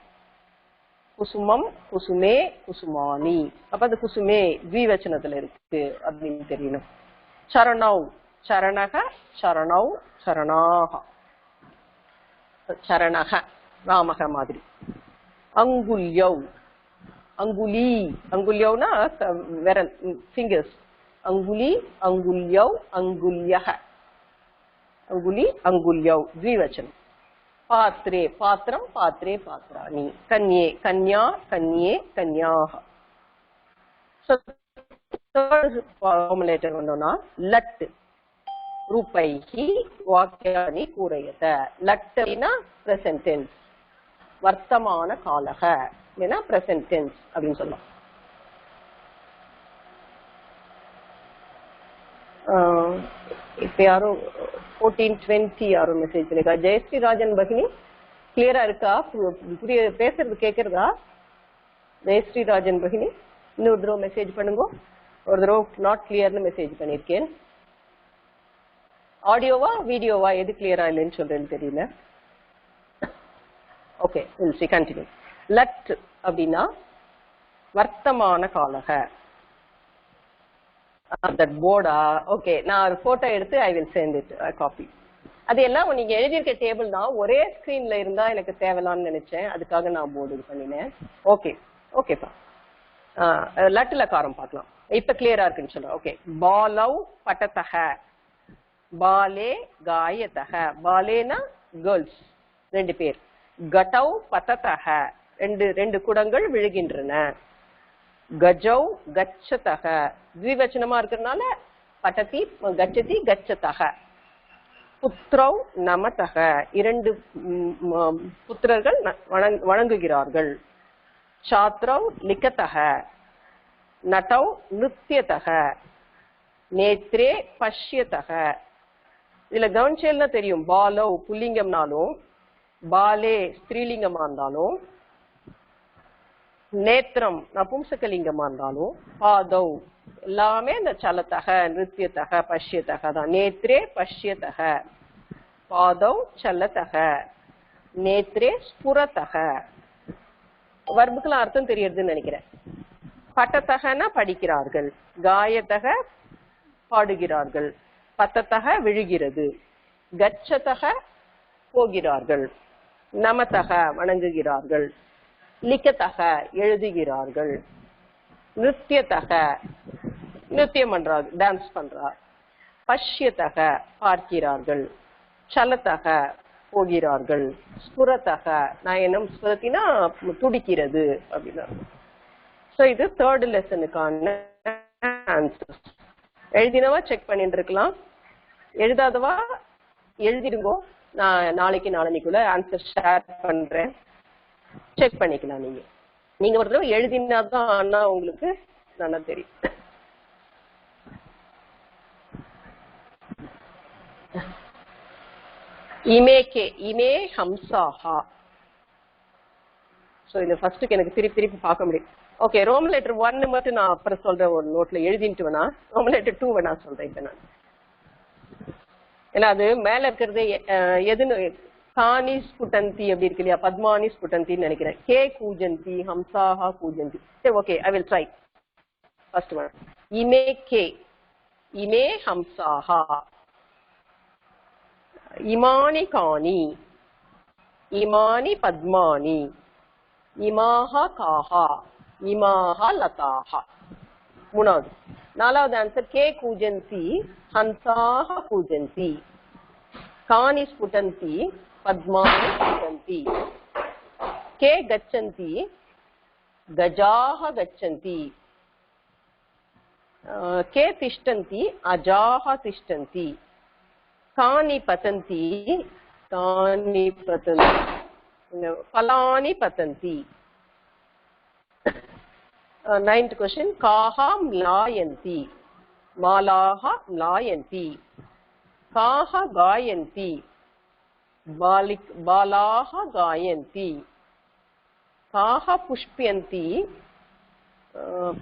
குசுமம் குசுமே குசுமானி. அப்ப அது குசுமே த்விவச்சனத்துல இருக்கு அப்படின்னு தெரியணும். சரணௌ சரணக சரணௌ சரணாக. சரணக ராமக மாதிரி. அங்குல்யௌ அங்குலி. அங்குல்யௌனா விரல், ஃபிங்கர்ஸ். அங்குலி அங்குல்யௌ அங்குல்யக. அங்குலி அங்குல்யௌ த்விவச்சனம். பாத்ரே பாத்திரம் பாத்ரே பாத்ராணி. கன்யே கன்யா கன்யே கன்யாக. ஃபார்முலேட்டர் வந்தோம்னா லட் ரூபைஹி வாக்கியானி பூரயத. லட் அப்படின்னா பிரசன்ட் டென்ஸ், வர்த்தமான காலக இல்லைன்னா பிரசன்ட் டென்ஸ் அப்படின்னு சொல்லலாம். இப்ப யாரும் 1420 யாரும் மெசேஜ் பண்ணிருக்கா. ஜெயஸ்ரீ ராஜன் பகினி கிளியரா இருக்கா? புரிய பேசுறது கேக்குறதா? ஜெயஸ்ரீ ராஜன் பகினி இன்னொரு தடவை மெசேஜ் பண்ணுங்க. ஒரு தடவை நாட் கிளியர்னு மெசேஜ் பண்ணிருக்கேன். ஆடியோவா வீடியோவா எது கிளியரா இல்லைன்னு சொல்றேன்னு தெரியல. Okay, will see continue. லட் அப்படின்னா வர்த்தமான காலக. தட் போர்டா? ஓகே, நான் ஒரு போட்டோ எடுத்து I will send it copy. அது எல்லாம் நீங்க எழுதியிருக்க டேபிள் தான் ஒரே ஸ்கிரீன்ல இருந்தா எனக்கு தேவலான்னு நினைச்சேன், அதுக்காக நான் போர்டு இது பண்ணினேன். ஓகே ஓகேப்பா. லட்டுல காரம் பார்க்கலாம். இப்ப கிளியரா இருக்குன்னு சொல்றேன். ஓகே. பாலௌ பட்டதக பாலே காயதக. பாலேனா கேர்ள்ஸ் 2 பேர். கடௌ பத்ததக ரெண்டு குடங்கள் விழுகின்றன. கஜௌ கச்சதக த்விவச்சனமா இருக்கிறதுனால படதி கச்சதி கச்சதக. புத்ரௌ நமதக இரண்டு புத்திரர்கள் வணங்குகிறார்கள். சாத்ரௌ லிகதக நடௌ நிருத்யதக நேத்ரே பஷ்யதக. இதுல கவனிச்சேல்னா தெரியும், பாலௌ புல்லிங்கம்னாலும் பாலே ஸ்திரீலிங்கமா இருந்தாலும் நேத்திரம் நபும்சகலிங்கமா இருந்தாலும் பாதௌ எல்லாமே இந்த சலத்தக நிருத்யதக பஷ்யதக தான். நேத்ரே பஷ்யதக பாதௌ சலதக நேத்ரே ஸ்புரதக. வர்புக்கெல்லாம் அர்த்தம் தெரியறதுன்னு நினைக்கிறேன். பட்டத்தகனா படிக்கிறார்கள், காயத்தக பாடுகிறார்கள், பத்தத்தக விழுகிறது, கச்சதக போகிறார்கள், நமதக வணங்குகிறார்கள், லிக்கத்தக எழுதுகிறார்கள், நிருத்யதக நிருத்தியம் பண்றார் டான்ஸ் பண்றார், பஷ்யதக பார்க்கிறார்கள், சலத்தக போகிறார்கள், ஸ்புரத்தக நயனம் ஸ்புரத்தினா துடிக்கிறது அப்படின்னா. ஸோ இது தேர்ட் லெசனுக்கான ஆன்சர்ஸ். எழுதினவா செக் பண்ணிட்டு இருக்கலாம், எழுதாதவா எழுதிடுங்கோ. நான் நாளைக்கு நாளன்னைக்குள்ள ஆன்சர் ஷேர் பண்றேன், செக் பண்ணிக்கலாம். நீங்க ஒரு தடவை எழுதினாதான் ஆனா உங்களுக்கு நல்லா தெரியும். இமே கே இமே ஹம்சாஹா. ஸோ இந்த ஃபர்ஸ்ட்டுக்கு எனக்கு திருப்பி பார்க்க முடியும். ஓகே, ரோமன் லெட்டர் 1 மட்டும் நான் அப்புறம் சொல்றேன், ஒரு நோட்ல எழுதிட்டு வேணா. ரோமன் லெட்டர் 2 வேணா சொல்றேன் இப்ப நான். ஏன்னா அது மேல இருக்கிறது எதுன்னு காணி ஸ்புட்டந்தி அப்படி இருக்கு இல்லையா, பத்மானி ஸ்புட்டந்தின்னு நினைக்கிறேன். கே கூஜந்தி ஹம்சாஹா கூஜந்தி. சரி, okay, I will try. First one இமே கே இமே ஹம்சாஹா இமானி காணி இமானி பத்மானி இமாஹா காஹா இமாஹா லதாஹா. மூணாவது. நாலாவது ஆன்சர் கே கூஜந்தி ஹம்சாஹா கூஜந்தி காணி ஸ்புட்டந்தி பத்மானி ஸ்புட்டந்தி கே கச்சந்தி கஜாஹ கச்சந்தி கே திஷ்டந்தி அஜாஹ திஷ்டந்தி காணி பதந்தி தானி பதந்தி பலானி பதந்தி. 9th question காஹா ம்லாயந்தி மாலாஹா ம்லாயந்தி காஹா காயந்தி பாலாஹா காயந்தி காஹா புஷ்பியந்தி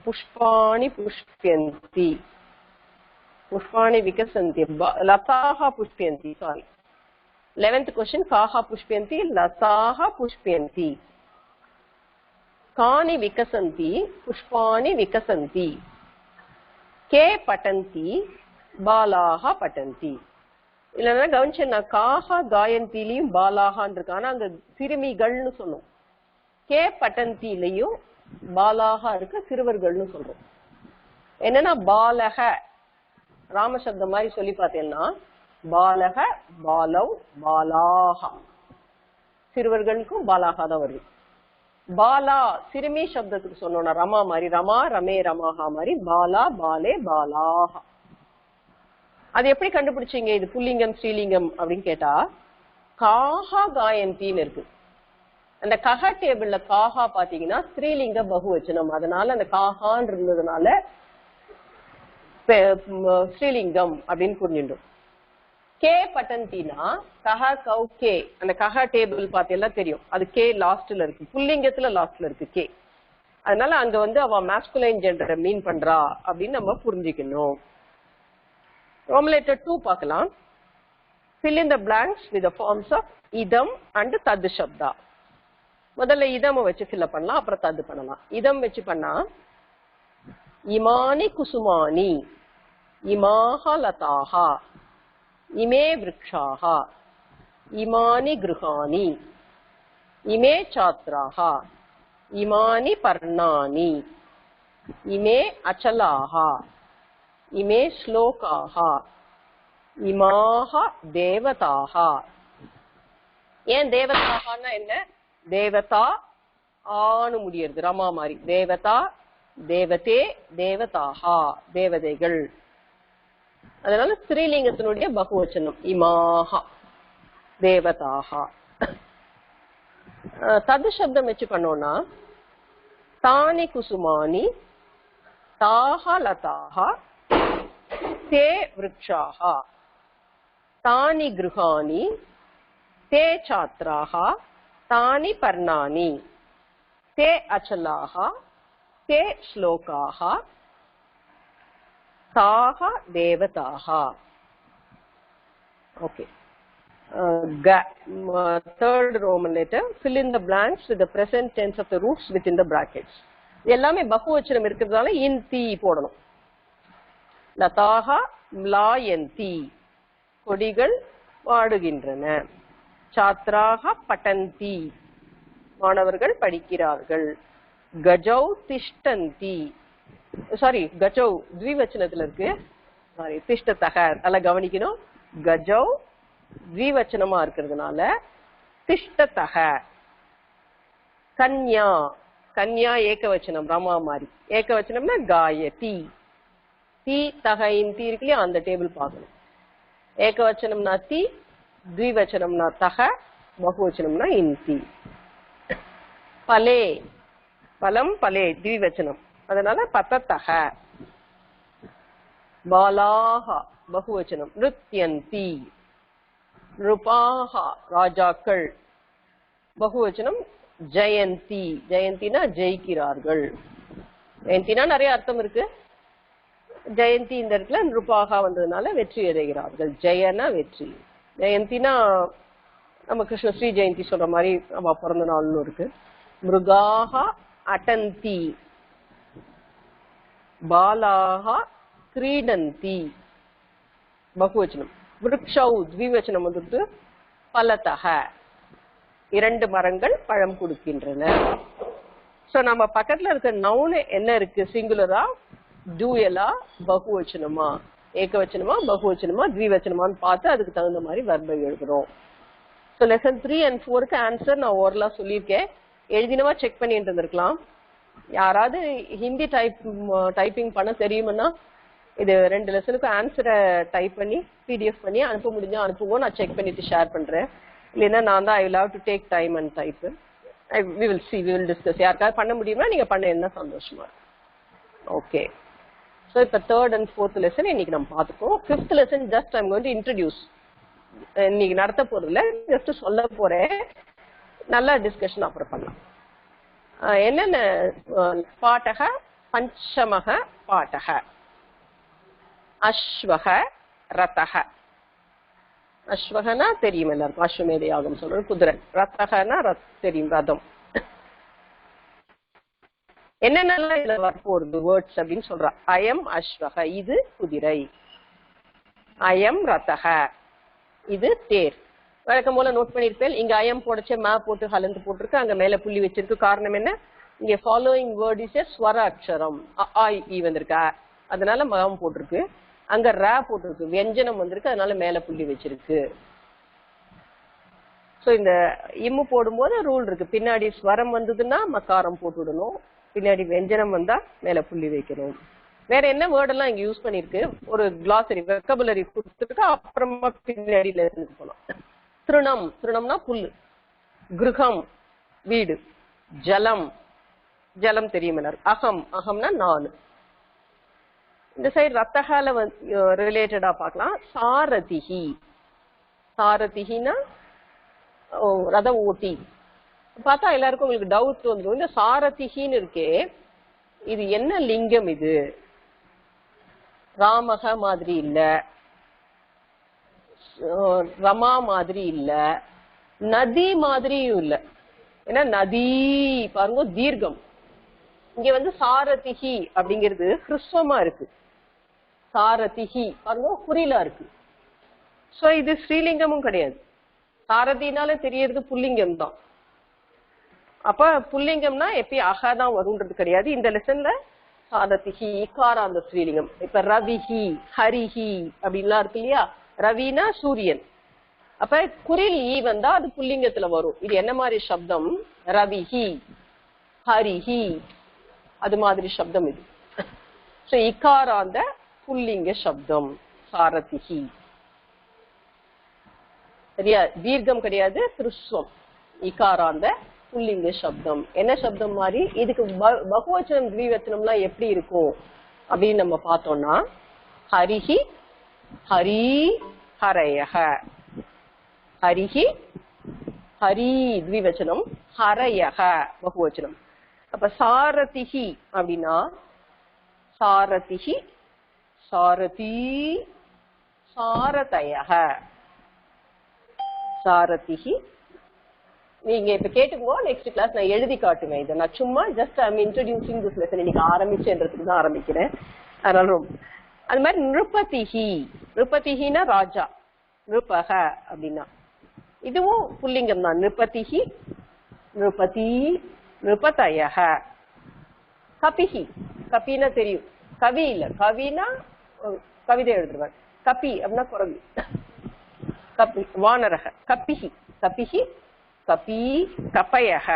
புஷ்பாணி புஷ்பியந்தி புஷ்பாணி விகசந்தி லதாஹா புஷ்பியந்தி. சாரி, 11th question காஹா புஷ்பியந்தி லதாஹா புஷ்பியந்தி காணி விகசந்தி புஷ்பாணி விகசந்தி கே பட்டந்தி பாலாஹா பட்டந்தி. இல்லைன்னா கவனிச்சேன்னா காஹா காயந்திலையும் பாலாஹான் இருக்கு, ஆனா அங்க சிறுமிகள்னு சொன்னோம். கே பட்டந்திலையும் பாலாஹா இருக்கு, சிறுவர்கள்னு சொல்றோம். என்னன்னா பாலக ராமசப்தம் மாதிரி சொல்லி பார்த்தேன்னா பாலக பாலவ் பாலாஹா, சிறுவர்களுக்கும் பாலாஹா தான் வருது. பாலா சிறுமி சப்தத்துக்கு சொன்னோம்னா ரமா மாதிரி ரமா ரமே ரமாஹா மாதிரி பாலா பாலே பாலாஹா. அது எப்படி கண்டுபிடிச்சீங்க இது புல்லிங்கம் ஸ்ரீலிங்கம் அப்படின்னு கேட்டா காஹா காயந்தின்னு இருக்கு. அந்த கஹ டேபிள்ல காஹா பாத்தீங்கன்னா ஸ்ரீலிங்க பகுவச்சனம், அதனால அந்த காஹான் இருந்ததுனால ஸ்ரீலிங்கம் அப்படின்னு புரிஞ்சுட்டோம். கே பட்டந்தினா கஹ கௌ கே, அந்த கஹ டேபிள் பார்த்தெல்லாம் தெரியும், அது கே லாஸ்ட்ல இருக்கு, புல்லிங்கத்துல லாஸ்ட்ல இருக்கு கே. அதனால அங்க வந்து அவ மாஸ்குலைன் ஜெண்டரை மீன் பண்றா அப்படின்னு நம்ம புரிஞ்சுக்கணும். ரோமன் லெட்டர் 2 பார்க்கலாம். fill in the blanks with the forms of idam and tad shabda. முதல்ல இதம் வச்சு ஃபில் பண்ணலாம், அப்புறம் தது பண்ணலாம். இதம் வச்சு பண்ணா இமானி குசுமானி இமாஹ லதாஹா இமே விருக்ஷாஹா இமானி கிருஹானி இமே சாத்ராஹா இமானி பர்ணானி இமே அச்சலாஹா இமே ஸ்லோகாஹா இமாஹ தேவதாஹா. ஏன் தேவதாஹான்னா என்ன? தேவதா ஆணு முடியறது ரமா மாதிரி, தேவதா தேவதே தேவதாஹா தேவதைகள். அதனால ஸ்ரீலிங்கத்தினுடைய பகுவச்சனம் இமாஹா தேவதாஹா. தது சப்தம் வச்சு பண்ணோம்னா தானி குசுமானி தாஹா லதாஹா தே விருக்ஷாஹா தானி கிருஹானி தே சாத்ராஹா தானி பர்ணானி தே அச்சலாஹா தே ஸ்லோகாஹா தாஹா தேவதாஹா. Okay. Third Roman letter, fill in the blanks with the present tense of the roots within the brackets. எல்லாமே பகுவச்சனம் இருக்கிறதால இந்தி போடணும். லதாஹா ம்லாயந்தி கொடிகள் பாடுகின்றன. சாத்ராஹா பட்டந்தி மாணவர்கள் படிக்கிறார்கள். கஜௌ திஷ்டந்தி சாரி கஜௌ த்விவச்சனத்துல இருக்கு. சாரி திஷ்டதஹ நல்லா கவனிக்கணும். கஜௌ த்விவச்சனமா இருக்கிறதுனால திஷ்டதஹ. கன்யா கன்யா ஏகவச்சனம் ரமா மாதிரி. ஏகவச்சனம்னா காயதி. தி தக இந்தி இருக்குல்லையா அந்த டேபிள் பார்க்கணும். ஏகவச்சனம்னா தி, த்விவச்சனம்னா தக, பகுவச்சனம்னா இந்தி. பலே பலம் பலே த்விவச்சனம் அதனால பதத்தக. பாலாஹா பகுவச்சனம் நிருத்யந்தி. நிருபாஹா ராஜாக்கள் பகுவச்சனம் ஜெயந்தி. ஜெயந்தினா ஜெயிக்கிறார்கள். ஜெயந்தினா நிறைய அர்த்தம் இருக்கு. ஜெயந்தி இந்த இடத்துல நிருபாகா வந்ததுனால வெற்றி அடைகிறார்கள். ஜெயனா வெற்றி. ஜெயந்தினா நம்ம கிருஷ்ண ஸ்ரீ ஜெயந்தி சொல்ற மாதிரி அவ பிறந்த நாள்னு இருக்கு. மிருகாஹா அடந்தி. பாலாஹா கிரீடந்தி பகுவச்சனம். விருக்ஷௌ த்விவச்சனம் வந்துட்டு பலதஹ இரண்டு மரங்கள் பழம் கொடுக்கின்றன. சோ நம்ம பக்கத்துல இருக்க நவுன் என்ன இருக்கு? சிங்குலரா டூயலா பகுவச்சனமா ஏகவச்சனமா பகுவச்சனமா த்விவச்சனமான்னு பார்த்து அதுக்கு தகுந்த மாதிரி வர்பை எழுதுறோம். ஸோ லெசன் 3 and 4க்கு ஆன்சர் நான் ஓரலா சொல்லியிருக்கேன். எழுதினவா செக் பண்ணிட்டு இருந்திருக்கலாம். யாராவது ஹிந்தி டைப்பிங் பண்ண தெரியுமானா இது 2 லெசனுக்கு ஆன்சரை டைப் பண்ணி பிடிஎஃப் பண்ணி அனுப்ப முடிஞ்சா அனுப்புவோம். நான் செக் பண்ணிட்டு ஷேர் பண்றேன். இல்லைன்னா நான் தான் I will have to take time and type. We will discuss. யாருக்காவது பண்ண முடியுமா நீங்க பண்ண என்ன சந்தோஷமா. ஓகே. ஸோ இப்போ 3rd and 4th லெசன் இன்னைக்கு நம்ம பார்த்துக்கோம். 5th lesson just I'm going to introduce. இன்னைக்கு நடத்த போறதுல ஜஸ்ட் சொல்ல போறேன். நல்லா டிஸ்கஷன் அப்புறம் பண்ணலாம். என்னென்ன பாட்டக பஞ்சமக பாட்டக அஸ்வக ரதக. அஸ்வகனா தெரியும் எல்லாருக்கும். அஸ்வமேத யாகம் சொல்றது குதிரை. ரத்தகனா தெரியும் ரதம். என்னென்னலாம் இதுல வரப்போறது வேர்ட்ஸ் அப்படின்னு சொல்றா. அயம் அஸ்வக இது குதிரை. அயம் ரதக இது தேர். வழக்கம் போல நோட் பண்ணிருப்பேன். இங்க அயம் போடச்சே மே போட்டு ஹலந்து போட்டிருக்கு. அங்க மேல புள்ளி வச்சிருக்கு. காரணம் என்ன? இங்க ஃபாலோயிங் வேர்ட் இஸ் ஸ்வர அக்ஷரம். அ இ வந்திருக்கா அதனால மகம் போட்டிருக்கு. அங்க ரா போட்டிருக்கு. வியஞ்சனம் வந்திருக்கு அதனால மேல புள்ளி வச்சிருக்கு. சோ இந்த இம்மு போடும்போது ரூல் இருக்கு. பின்னாடி ஸ்வரம் வந்ததுன்னா மக்காரம் போட்டு விடணும். பின்னாடி வெஞ்சனம் வந்தா மேல புள்ளி வைக்கணும். வேற என்ன வேர்ட் எல்லாம் இங்க யூஸ் பண்ணிருக்கு? ஒரு கிளாசரி வெக்கபுலரி கொடுத்துட்டு அப்புறமா பின்னாடி லெசனுக்கு போலாம். திருணம் திருணம்னா புல்லு. கிருஹம் வீடு. ஜலம் ஜலம் தெரியும். அகம் அகம்னா 4. இந்த சைடு ரத்தகால ரிலேட்டடா பார்க்கலாம். சாரதிஹி. சாரதிஹினா ரத ஓட்டி. பார்த்தா எல்லாருக்கும் உங்களுக்கு டவுட் வந்துடும். இந்த சாரதிஹின்னு இருக்கே இது என்ன லிங்கம்? இது ராமக மாதிரி இல்ல, ரமா மாதிரி இல்ல, நதி மாதிரியும் இல்ல. ஏன்னா நதி பாருங்க தீர்க்கம். இங்க வந்து சாரதிஹி அப்படிங்கிறது ஹிருஸ்வமா இருக்கு. சாரதிஹி பாருங்க குறிலா இருக்கு. சோ இது ஸ்ரீலிங்கமும் கிடையாது. சாரதினால தெரியறது புல்லிங்கம் தான். அப்ப புல்லிங்கம்னா எப்பயும் அகதான் வரும்ன்றது கிடையாது. இந்த லெசன்ல சாரதிஹி இக்காரா அந்த ஸ்ரீலிங்கம். இப்ப ரவிஹி ஹரிஹி அப்படின்லாம் இருக்கு இல்லையா. ரவினா சூரியன். அப்ப குறில் ஈ வந்தா அது புல்லிங்கத்துல வரும். இது என்ன மாதிரி சப்தம்? ரவிஹி ஹரிஹி அது மாதிரி சப்தம் இது. ஸோ இகாராந்த புல்லிங்க சப்தம் சாரதிஹி. சரியா? தீர்க்கம் கிடையாது, திருஸ்வம். இகாராந்த புல்லிங்க சப்தம். என்ன சப்தம் மாதிரி? இதுக்கு பகுவச்சனம் த்விவச்சனம்லாம் எப்படி இருக்கும் அப்படின்னு நம்ம பார்த்தோம்னா, ஹரிஹி ஹரி ஹரயஹ. ஹரிஹி ஹரி த்விவச்சனம், ஹரயஹ பகுவச்சனம். அப்ப சாரதிஹி அப்படின்னா சாரதிஹி சாரதி சாரதயஹ. சாரதிஹி. நீங்க இப்ப கேட்டுக்கோ, நெக்ஸ்ட் கிளாஸ் நான் எழுதி காட்டுவேன். இதை நான் சும்மா just I introducing this lesson. இன்னைக்கு ஆரம்பிச்சேன்றதுக்கு தான் ஆரம்பிக்கிறேன். அதனால அது மாதிரி நிருபதிஹி. நிருபதிஹினா ராஜா, நிருபக அப்படின்னா இதுவும் புல்லிங்கம் தான். நிருபதிஹி நிருபதி நிருபதயஹ. கபிஹி. கபினா தெரியும், கவி இல்ல, கவினா கவிதை எழுதுவார். கபி அப்படின்னா குரங்கு. கபி வானரக. கபிஹி கபிஹி கபி கபயஹ.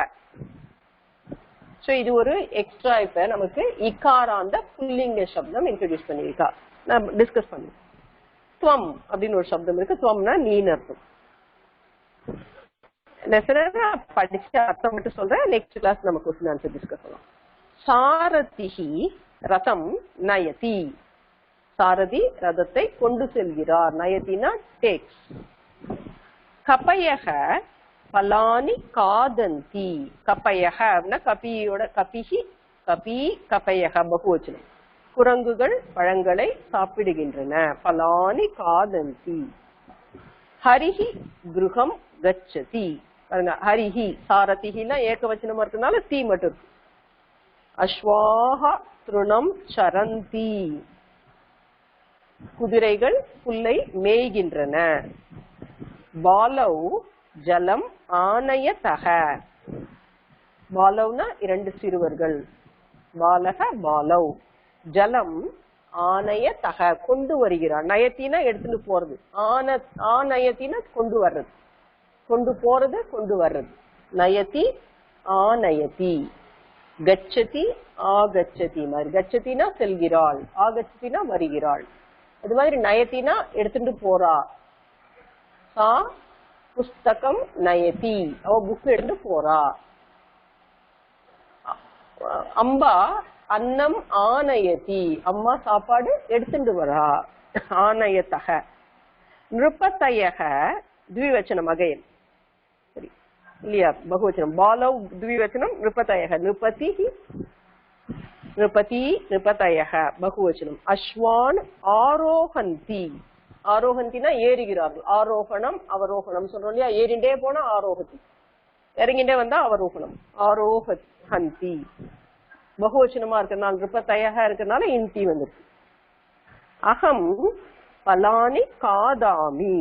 சோ இது ஒரு எக்ஸ்ட்ரா இப்ப நமக்கு இகாராந்த புல்லிங்க சப்தம் இன்ட்ரோடியூஸ் பண்ணிருக்கா, நான் டிஸ்கஸ் பண்ணுவோம். துவம் அப்படின்னு ஒரு சப்தம் இருக்கு. துவம்னா நீன்னு அர்த்தம். படிச்ச அர்த்தம் மட்டும் சொல்றேன். நெக்ஸ்ட் கிளாஸ் நம்ம கொஸ்டின் ஆன்சர் டிஸ்கஸ் பண்ணலாம். சாரதிஹி ரதம் நயதி. சாரதி ரதத்தை கொண்டு செல்கிறார். நயத்தினா டேக்ஸ். கபயக பலானி காதந்தி. கபயக அப்படின்னா கபியோட கபிஹி கபி கபயக பகுவச்சனம். குரங்குகள் பழங்களை சாப்பிடுகின்றன. பலானி காதந்தி. ஹரிஹி கிருஹம் கச்சதி. பாருங்க, ஹரிஹி சாரதிஹினா ஏகவச்சனமா இருக்கனால தீ மட்டும் இருக்கு. அஸ்வாஹ திருணம் சரந்தி. குதிரைகள் புல்லை மேய்கின்றன. பாலவ் ஜலம் ஆனயதக. பாலவ்னா இரண்டு சிறுவர்கள். பாலக பாலவ். ஜலம் ஆனயதக கொண்டு வருகிறார். நயத்தினா எடுத்துட்டு போறது. ஆனயத்தினா கொண்டு வர்றது. கொண்டு போறது, கொண்டு வர்றது. நயதி ஆனயதி. கச்சதி ஆகச்சதி மாதிரி. கச்சதினா செல்கிறாள், ஆகச்சதினா வருகிறாள். அது மாதிரி நயத்தினா எடுத்துட்டு போறா. சா புஸ்தகம் நயதி, அவ புக் எடுத்து போறா. அம்பா அன்னம் ஆனயதி, அம்மா சாப்பாடு எடுத்துட்டு வரா. ஆனயத்தக. நிருபதயக த்விவச்சனம் அகைன். சரி இல்லையா? பகுவச்சனம். பாலவ் த்விவச்சனம், நிருபதயக. நிருபதி நிருபதி நிருபதயக பகுவச்சனம். அஸ்வான் ஆரோஹந்தி. ஆரோஹந்தினா ஏறுகிறார்கள். ஆரோகணம் அவரோகணம் சொல்றோம் இல்லையா? ஏறிண்டே போனா ஆரோகதி, இறங்கிண்டே வந்தா அவரோகணம். ஆரோஹந்தி பகுவச்சனமா இருக்கிறதுனால, நிருபதயக இருக்கிறதுனால இன்டி வந்துருக்கு. அகம் பலானி காதாமி.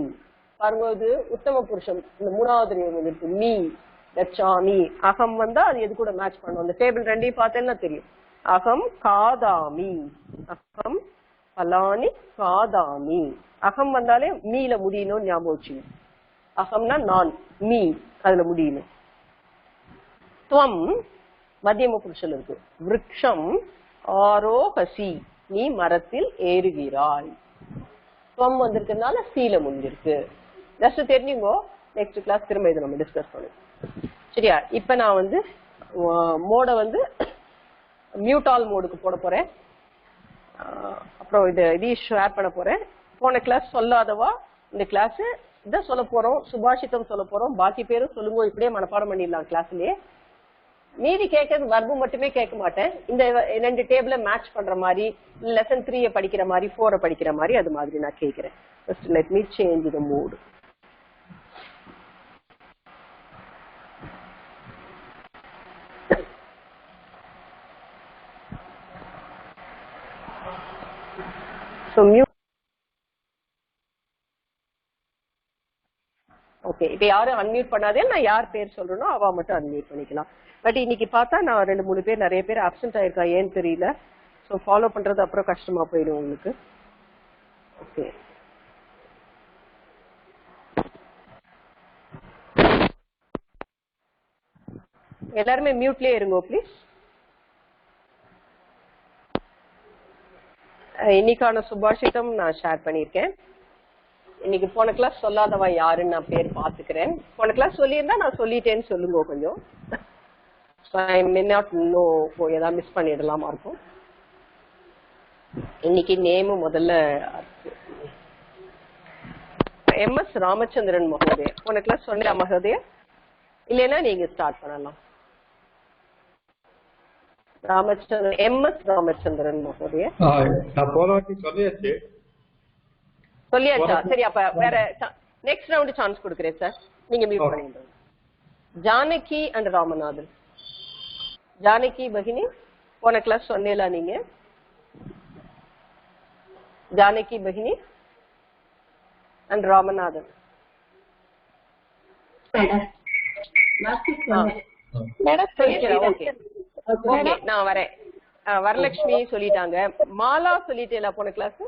பாருங்க, உத்தம புருஷன் இந்த மூணாவது இருக்கு. மீ கச்சாமி. அகம் வந்தா அது எது கூட மேட்ச் பண்ணும்? அந்த டேபிள் ரெண்டையும் பார்த்தேன்னா தெரியும். அகம் காதாமி. அகம் பலானி காதாமி. அகம் வந்தாலே மீல முடியணும், ஞாபகம் வச்சுக்கணும். அகம்னா நான், மீ அதுல முடியணும். துவம் மத்தியம புருஷன் இருக்கு. விருக்ஷம் ஆரோஹசி, நீ மரத்தில் ஏறுகிறாய். துவம் வந்திருக்கிறதுனால சீல முடிஞ்சிருக்கு. ஜஸ்ட் தெரிஞ்சுங்கோ. நெக்ஸ்ட் கிளாஸ் திரும்ப இதை நம்ம டிஸ்கஸ் பண்ணுவோம். சரியா? இப்ப நான் மோட மியூட்டால் மோடுக்கு போட போறேன். அப்புறம் இதையும் ஷேர் பண்ண போறேன். போன கிளாஸ் சொல்லாதவா இந்த கிளாஸ் இதை சொல்ல போறோம். சுபாஷிதம் சொல்ல போறோம். பாக்கி பேரும் சொல்லுங்க, இப்படியே மனப்பாடம் பண்ணிடலாம் கிளாஸ்லயே. மீதி கேட்கறது வர்பு மட்டுமே கேட்க மாட்டேன். இந்த ரெண்டு டேபிள மேட்ச் பண்ற மாதிரி, லெசன் 3 படிக்கிற மாதிரி, 4 படிக்கிற மாதிரி, அது மாதிரி நான் கேட்கிறேன். Just let me change the mood. So mute. Okay, இப்ப யாரும் அன்மியூட் பண்ணாதே. நான் யார் பேர் சொல்றேனோ அவ மட்டும் அன்மியூட் பண்ணிக்கலாம். பட் இன்னைக்கு பார்த்தா நான் 2-3 பேர், நிறைய பேர் அப்சென்ட் ஆயிருக்கா, ஏன்னு தெரியல. ஸோ ஃபாலோ பண்றது அப்புறம் கஷ்டமா போயிடும் உங்களுக்கு. ஓகே, எல்லாருமே மியூட்லயே இருங்க ப்ளீஸ். இன்னைக்கான சுபாஷிதம் நான் ஷேர் பண்ணியிருக்கேன். இன்னைக்கு போன கிளாஸ் சொல்லாதவன் யாருன்னு நான் பேர் பார்த்துக்கிறேன். போன கிளாஸ் சொல்லியிருந்தா நான் சொல்லிட்டேன்னு சொல்லுங்க கொஞ்சம். ஐ மே நாட் நோ, ஏதாவது மிஸ் பண்ணிடலாமா இருக்கும். இன்னைக்கு நேமு முதல்ல எம்எஸ் ராமச்சந்திரன் மகோதய. போன கிளாஸ் சொன்னா மகோதய, இல்லைன்னா நீங்க ஸ்டார்ட் பண்ணலாம். ராமச்சந்திரன், எம்எஸ் ராமச்சந்திரன் மகோதய. சொல்லியாச்சா? சரி, அப்ப வேற நெக்ஸ்ட் ரவுண்ட் சான்ஸ் கொடுக்குறேன் சார். நீங்க மியூட் பண்ணிடுங்க. ஜானகி அண்ட் ராமநாதன். ஜானகி பகினி, போன கிளாஸ் சொன்னேலா நீங்க? ஜானகி பகினி அண்ட் ராமநாதன். நான் வரேன். வரலட்சுமி சொல்லிட்டாங்க. மாலா சொல்லிட்டேலா போன கிளாஸ்?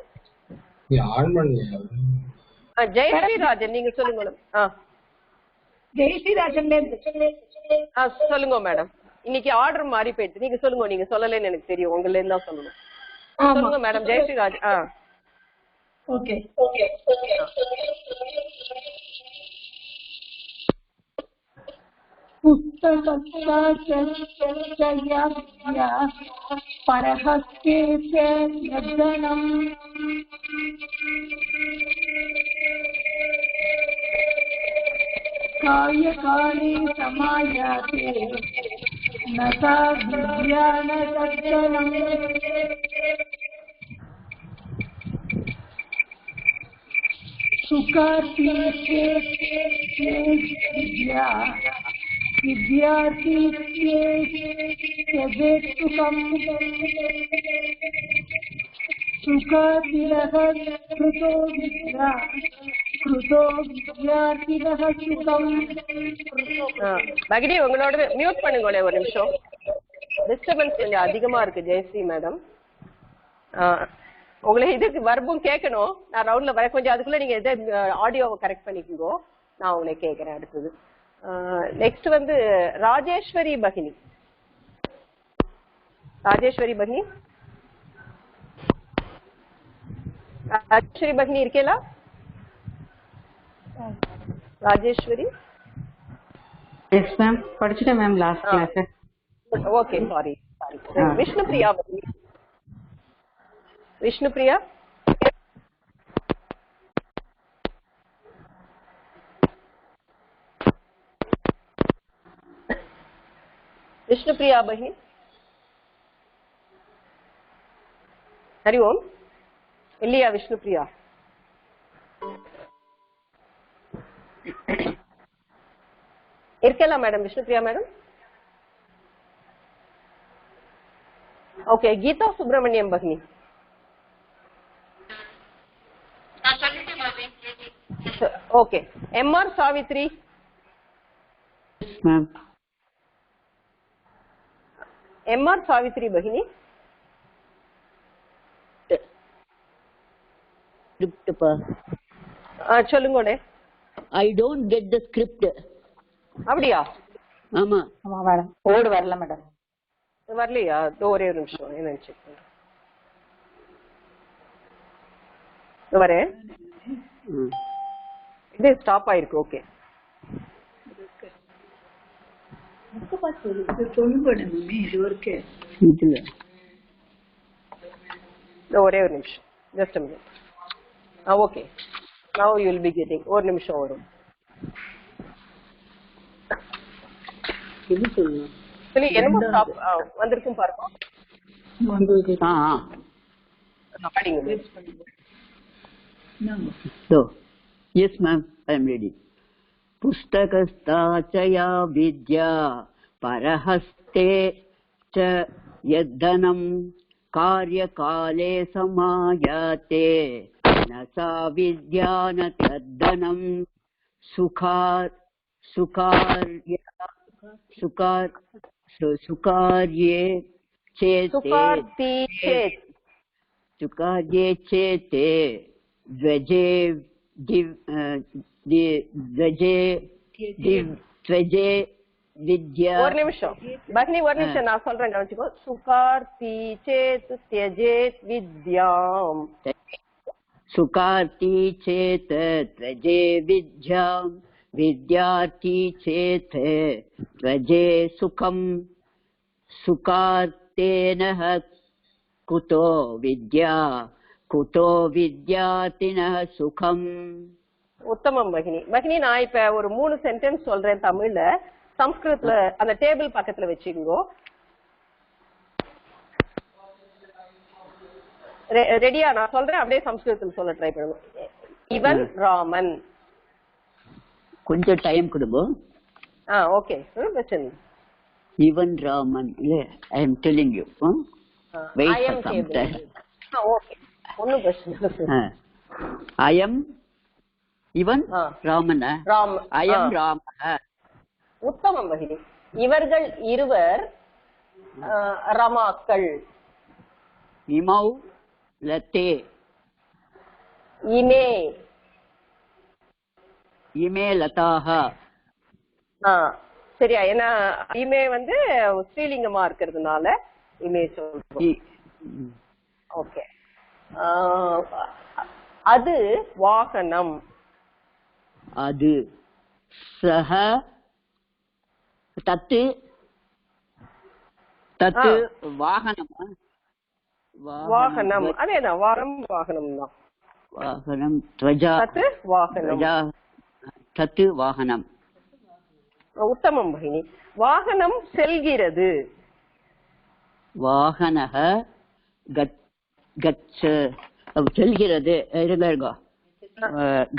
ஜெயஸ்ரீ ராஜன் நீங்க சொல்லுங்க. ஜெயஸ்ரீ ராஜன் சொல்லுங்க மேடம். இன்னைக்கு ஆர்டர் மாறி போயிடுச்சு. நீங்க சொல்லுங்க. நீங்க சொல்லலன்னு எனக்கு தெரியும். உங்கள இருந்தா சொல்லணும். சொல்லுங்க மேடம். ஜெயஸ்ரீ ராஜ். ஓகே. பரஹஸ்தே யஜ்ஞம் காயகாலே சமாயாதே நசா வித்யான தத்சனம். சுகார்த்தி வித்யா विद्यार्थी सुखम सुखातिरः कृतो विद्या कृतो विद्यार्थिनः सुखम. பகிடி உங்களோட மியூட் பண்ணுங்களே ஒரு நிமிஷம். டிஸ்டர்பன்ஸ் கொஞ்சம் அதிகமா இருக்கு ஜெயஸ்ரீ மேடம். உங்களை இதுக்கு வர்பும் கேட்கணும். நான் ரவுண்ட்ல வர கொஞ்சம் அதுக்குள்ள நீங்க எதை ஆடியோவை கரெக்ட் பண்ணிக்கோங்க. நான் உங்களை கேட்கறேன். அடுத்தது நெக்ஸ்ட் வந்து ராஜேஸ்வரி பகினி. ராஜேஸ்வரி பகினி, ராஜேஸ்வரி பகினி இருக்கேலா? ராஜேஸ்வரி. எஸ் மேம், படிச்சிட்டேன் ma'am last class. Okay, sorry. Vishnupriya பகினி. விஷ்ணுபிரியா. विष्णुप्रिया बहिनी. हरि ओम. इल्लिया विष्णुप्रिया? इरकेला madam? Vishnupriya madam. Okay. Geeta Subramaniam बहिनी. Okay. MR Savitri. Ma'am. MR Savitri बहिनी. சொல்லுங்க. I don't get the script. அப்படியா? ஆமா மேடம். கோட் வரல மேடம். வரலையா? ஒரே ஒரு நிமிஷம் என்ன செக் பண்றேன். வரேன். இது ஸ்டாப் ஆயிருக்கு. ஓகே. ஒரே ஒரு நிமிஷம். Just a minute. Okay. now you will be getting. ஒரு நிமிஷம் வரும். இது சொல்லுங்க. சரி, என்னமோ ஸ்டாப் வந்திருக்கும் பாருங்க. படிங்க. So, yes ma'am, I am ready. पुस्तकस्ताचया विद्या परहस्ते च यद्धनं कार्यकाले समायाते न सा विद्या न तद्धनं सुकार्ये चेते द्वजे त्वजे வித்யா ஒரு நிமிஷம் பக்னி, ஒரு நிமிஷம் நான் சொல்றேன் கவனிச்சுக்கோ. சுகார்த்தி சேத் தியஜேத் வித்யாம். சுகார்த்தி சேத் த்வஜே வித்யாம் வித்யார்த்தி சேத் த்வஜே சுகம் சுகார்த்தேனஹ குதோ வித்யா குதோ வித்யார்த்தினஹ சுகம். உத்தமம் பகினி. பகினி, நான் இப்ப ஒரு 3 சென்டென்ஸ் சொல்றேன் தமிழ்ல, சம்ஸ்கிருத்ல அந்த டேபிள் பக்கத்துல வச்சுக்கோ. ரெடியா? நான் சொல்றேன், அப்படியே சம்ஸ்கிருதத்துல சொல்ல ட்ரை பண்ணுங்க. இவன் ராமன். கொஞ்சம் டைம் கொடுங்க. ஓகே, பிரச்சனை. இவன் ராமன். இல்ல, I am telling you. Wait for some time. Okay, ஒண்ணும் பிரச்சனை. ஐ எம் இவன் ராமன். I am Rama. உத்தமம் பகினி. இவர்கள் இருவர் ரமாக்கள். இமௌ லதே. இமே. இமே லதாஹ. சரியா? ஏன்னா இமே வந்து ஸ்ரீலிங்கமா இருக்கிறதுனால இமே சொல்றோம். ஓகே. அது வாகனம். அது சஹ தத்து தத்து வாகனம். வாகனம் அதேதான், வாகனம் தான். வாகனம் த்வஜா தத்து வாகனம். தத்து வாகனம். உத்தமம் பகினி. வாகனம் செல்கிறது. வாகனஹ கச்ச செல்கிறது. இருங்க,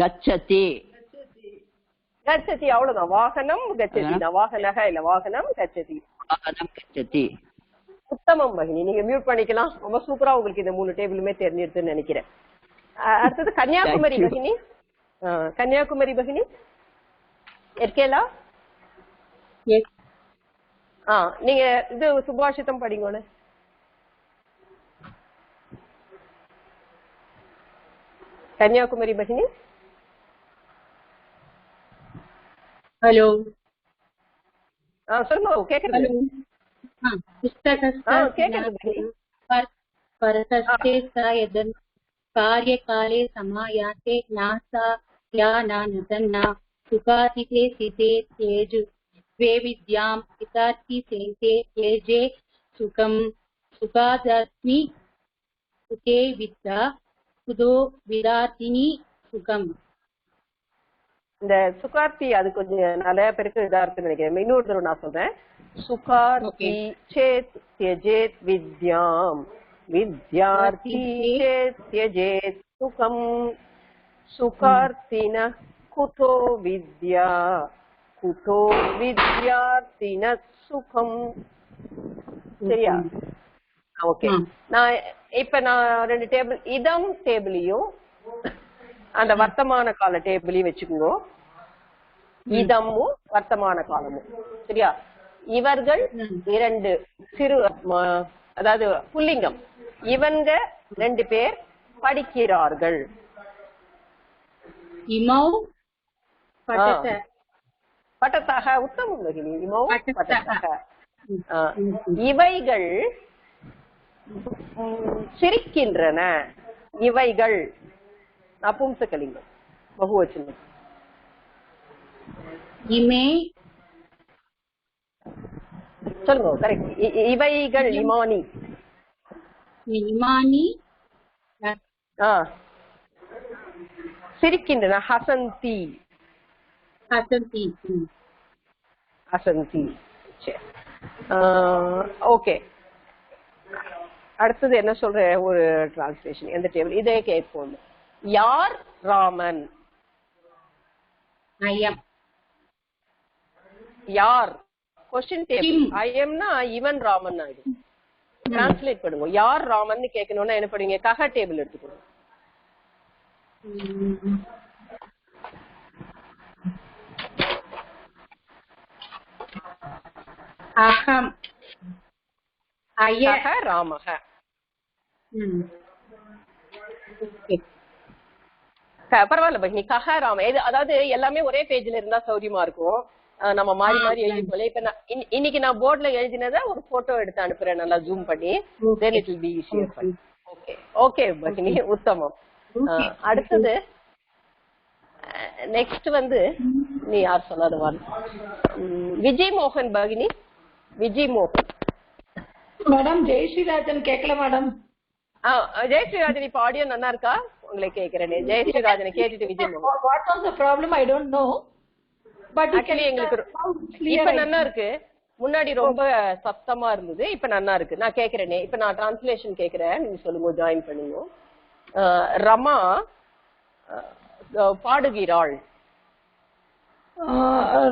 கச்சதி. கச்சதி, அவ்வளவுதான். வாகனம் கச்சதி தான். வாகனக இல்ல, வாகனம் கச்சதி. வாகனம் கச்சதி. உத்தமம் பகினி. நீங்க மியூட் பண்ணிக்கலாம். ரொம்ப சூப்பரா உங்களுக்கு இந்த 3 டேபிளுமே தெரிஞ்சிருக்குன்னு நினைக்கிறேன். அடுத்தது கன்னியாகுமரி பகினி. கன்னியாகுமரி பகினி இருக்கேலா? நீங்க இது சுபாஷிதம் படிங்கோன்னு. கன்னியாகுமரி பகினி. ஹலோ. சொல்லுங்க, கேக்குது. परतस्ते स यदन् कार्यकाले समायाते ज्ञासा या नतन्ना सुखातिते सिते तेजु द्वे विद्यां पितार्ति सेते तेजे सुखं सुखादात्मि सुखे विद्या कुदो विदातिनि सुखम. இந்த சுகார்த்தி அது கொஞ்சம் நிறைய பேருக்கு இதா இருக்குன்னு நினைக்கிறேன். இன்னொரு தடவை நான் சொல்றேன். சுகார்த்தி சேத் தியஜேத் வித்யாம் வித்யார்த்தி சேத் தியஜேத் சுகம் சுகார்த்தின குதோ வித்யா குதோ வித்யார்த்தின சுகம். சரியா? ஓகே. நான் 2 டேபிள் இதம் டேபிளையும் அந்த வர்த்தமான கால டேபிளையும் வச்சுக்கோங்க. இதமும் வர்த்தமான காலமும். சரியா? இவர்கள் 2 சிறு, அதாவது புல்லிங்கம். இவங்க 2 பேர் படிக்கிறார்கள். இமௌ பட்டதாக. உத்தமம் பகினி. இமௌ பட்டதாக. இவைகள் சிரிக்கின்றன. இவைகள் நபும்சகலிங்கம், பகுவச்சனம். இமே சொல்லுங்க, கரெக்ட். இவைகள் இமானி. இமானி சிரிக்கின்றன. ஹசந்தி. ஹசந்தி. ஹசந்தி. ஓகே. அடுத்தது என்ன சொல்ற ஒரு டிரான்ஸ்லேஷன். எந்த டேபிள் இதே கேட்போம். யார் ராமன்? ஐயம். யார் क्वेश्चन டேபிள். ஐயம்னா இவன் ராமன் ஆயிடும். டிரான்ஸ்லேட் பண்ணுங்க. யார் ராமன் கேட்கணும்னா என்ன பண்ணுவீங்க? கஹ டேபிள் எடுத்துக்கணும். அகம். கஹ ராமஹ. பரவாயில்ல பகினி. கஹ ராம. அதாவது எல்லாமே ஒரே பேஜ்ல இருந்தா சௌரியமா இருக்கும். நம்ம மாறி மாறி எழுதிக்கோல. இப்ப நான் இன்னைக்கு நான் போர்ட்ல எழுதினத ஒரு போட்டோ எடுத்து அனுப்புறேன், நல்லா ஜூம் பண்ணி. Then it will be easier for you. Okay okay பகினி, உத்தமம். அடுத்தது நெக்ஸ்ட் வந்து நீ யார் சொல்லாத வாழ் விஜய் மோகன் பகினி. விஜய் மோகன் மேடம். ஜெயஸ்ரீராஜன் கேட்கல மேடம். ஜெயஸ்ரீராஜன் இப்ப ஆடியோ நல்லா இருக்கா? உங்களை கேக்குறேன். ஜெயஸ்ரீராஜனை கேட்டுட்டு விஜய் மோகன். What was the problem? I don't know. But actually எங்களுக்கு இப்ப நல்லா இருக்கு. முன்னாடி ரொம்ப சத்தமா இருந்தது, இப்ப நல்லா இருக்கு. நான் கேக்குறேனே, இப்ப நான் டிரான்ஸ்லேஷன் கேக்குறேன், நீங்க சொல்லுங்க, ஜாயின் பண்ணுங்க. ரமா பாடுகிறாள்.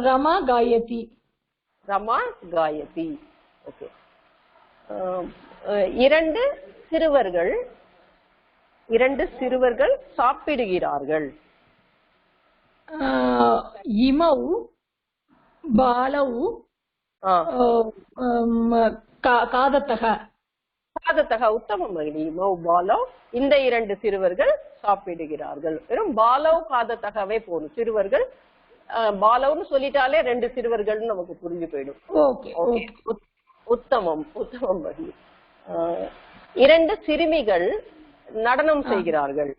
ரமா காயதி. ரமா காயதி. ஓகே. இரண்டு சிறுவர்கள் சாப்பிடுகிறார்கள். இமௌ பாலௌ காதத்தக. உத்தமம் மகிழி. இமௌ பாலௌ, இந்த இரண்டு சிறுவர்கள் சாப்பிடுகிறார்கள். வெறும் பாலௌ காதத்தகவே போதும். சிறுவர்கள் பாலௌன்னு சொல்லிட்டாலே ரெண்டு சிறுவர்கள் நமக்கு புரிஞ்சு போயிடும். உத்தமம் மகிழி. இரண்டு சிறுமிகள் நடனம் செய்கிறார்கள்.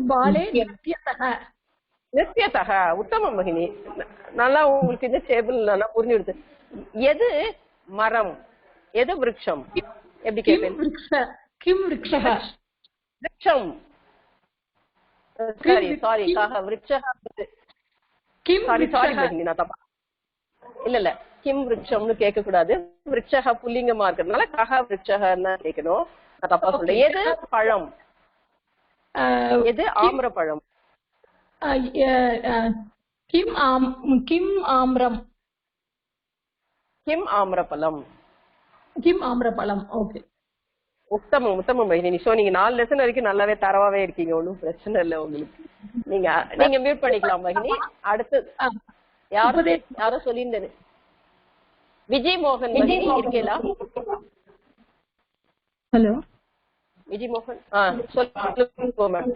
பாலே நித்யதக. உத்தமம் மகினி. நல்லா உங்களுக்கு இந்த டேபிள் நல்லா புரிஞ்சுடுது. எது மரம், எது விருட்சம்? எப்படி கேட்பேன்? விருட்சம். சாரி காக விருட்சம். சாரி பகினி, நான் தப்பா இல்ல கிம் விருட்சம்னு கேட்க கூடாது. விருட்சக புல்லிங்கமா இருக்கிறதுனால கஹ விருட்சகன்னு கேட்கணும். நான் தப்பா சொல்றேன். எது பழம்? எது ஆம்ர பழம்? கிம் ஆம்ரம். கிம் ஆம்ரபழம். கிம் ஆம்ரபழம். ஓகே. உத்தமம் பகினி. சோ நீங்க 4 லெசன் வரைக்கும் நல்லாவே தரவாவே இருக்கீங்க. ஒன்னும் பிரச்சனை இல்லை உங்களுக்கு. நீங்க மியூட் பண்ணிக்கலாம் பகினி. அடுத்து யாரோ சொல்லியிருந்தது. விஜய் மோகன் இருக்கீங்களா? ஹலோ விஜய் மோகன். சொல்லுங்க மேம்.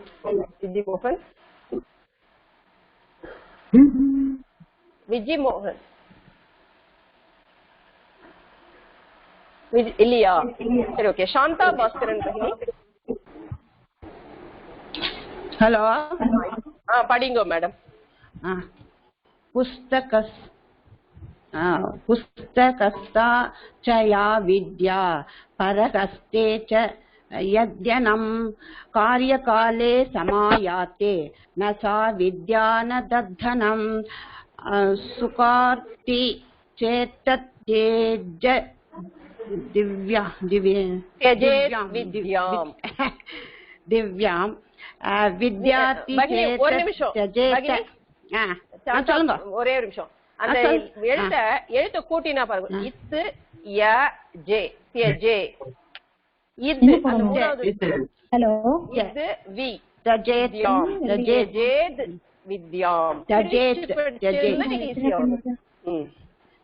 விஜய் மோகன். விஜய் மோகன் இல்லையா? சரி ஓகே. சாந்தா பாஸ்கரன் பகினி. ஹலோ. படிங்கோ மேடம். पुस्तकस्ता च या विद्या परहस्ते च यद्यनं कार्यकाले समायाते न सा विद्या न दद्धनं सुकार्ति चेतत्येज दिव्यां विद्यार्थी சொல்லுங்க. ஒரே ஒரு நிமிஷம். அந்த எழுத்த கூட்டினா பாருங்க. இத்து ய ஜே ஜே இது அந்த மூணாவது. ஹலோ. இது வி தஜேத் வித்யாம்.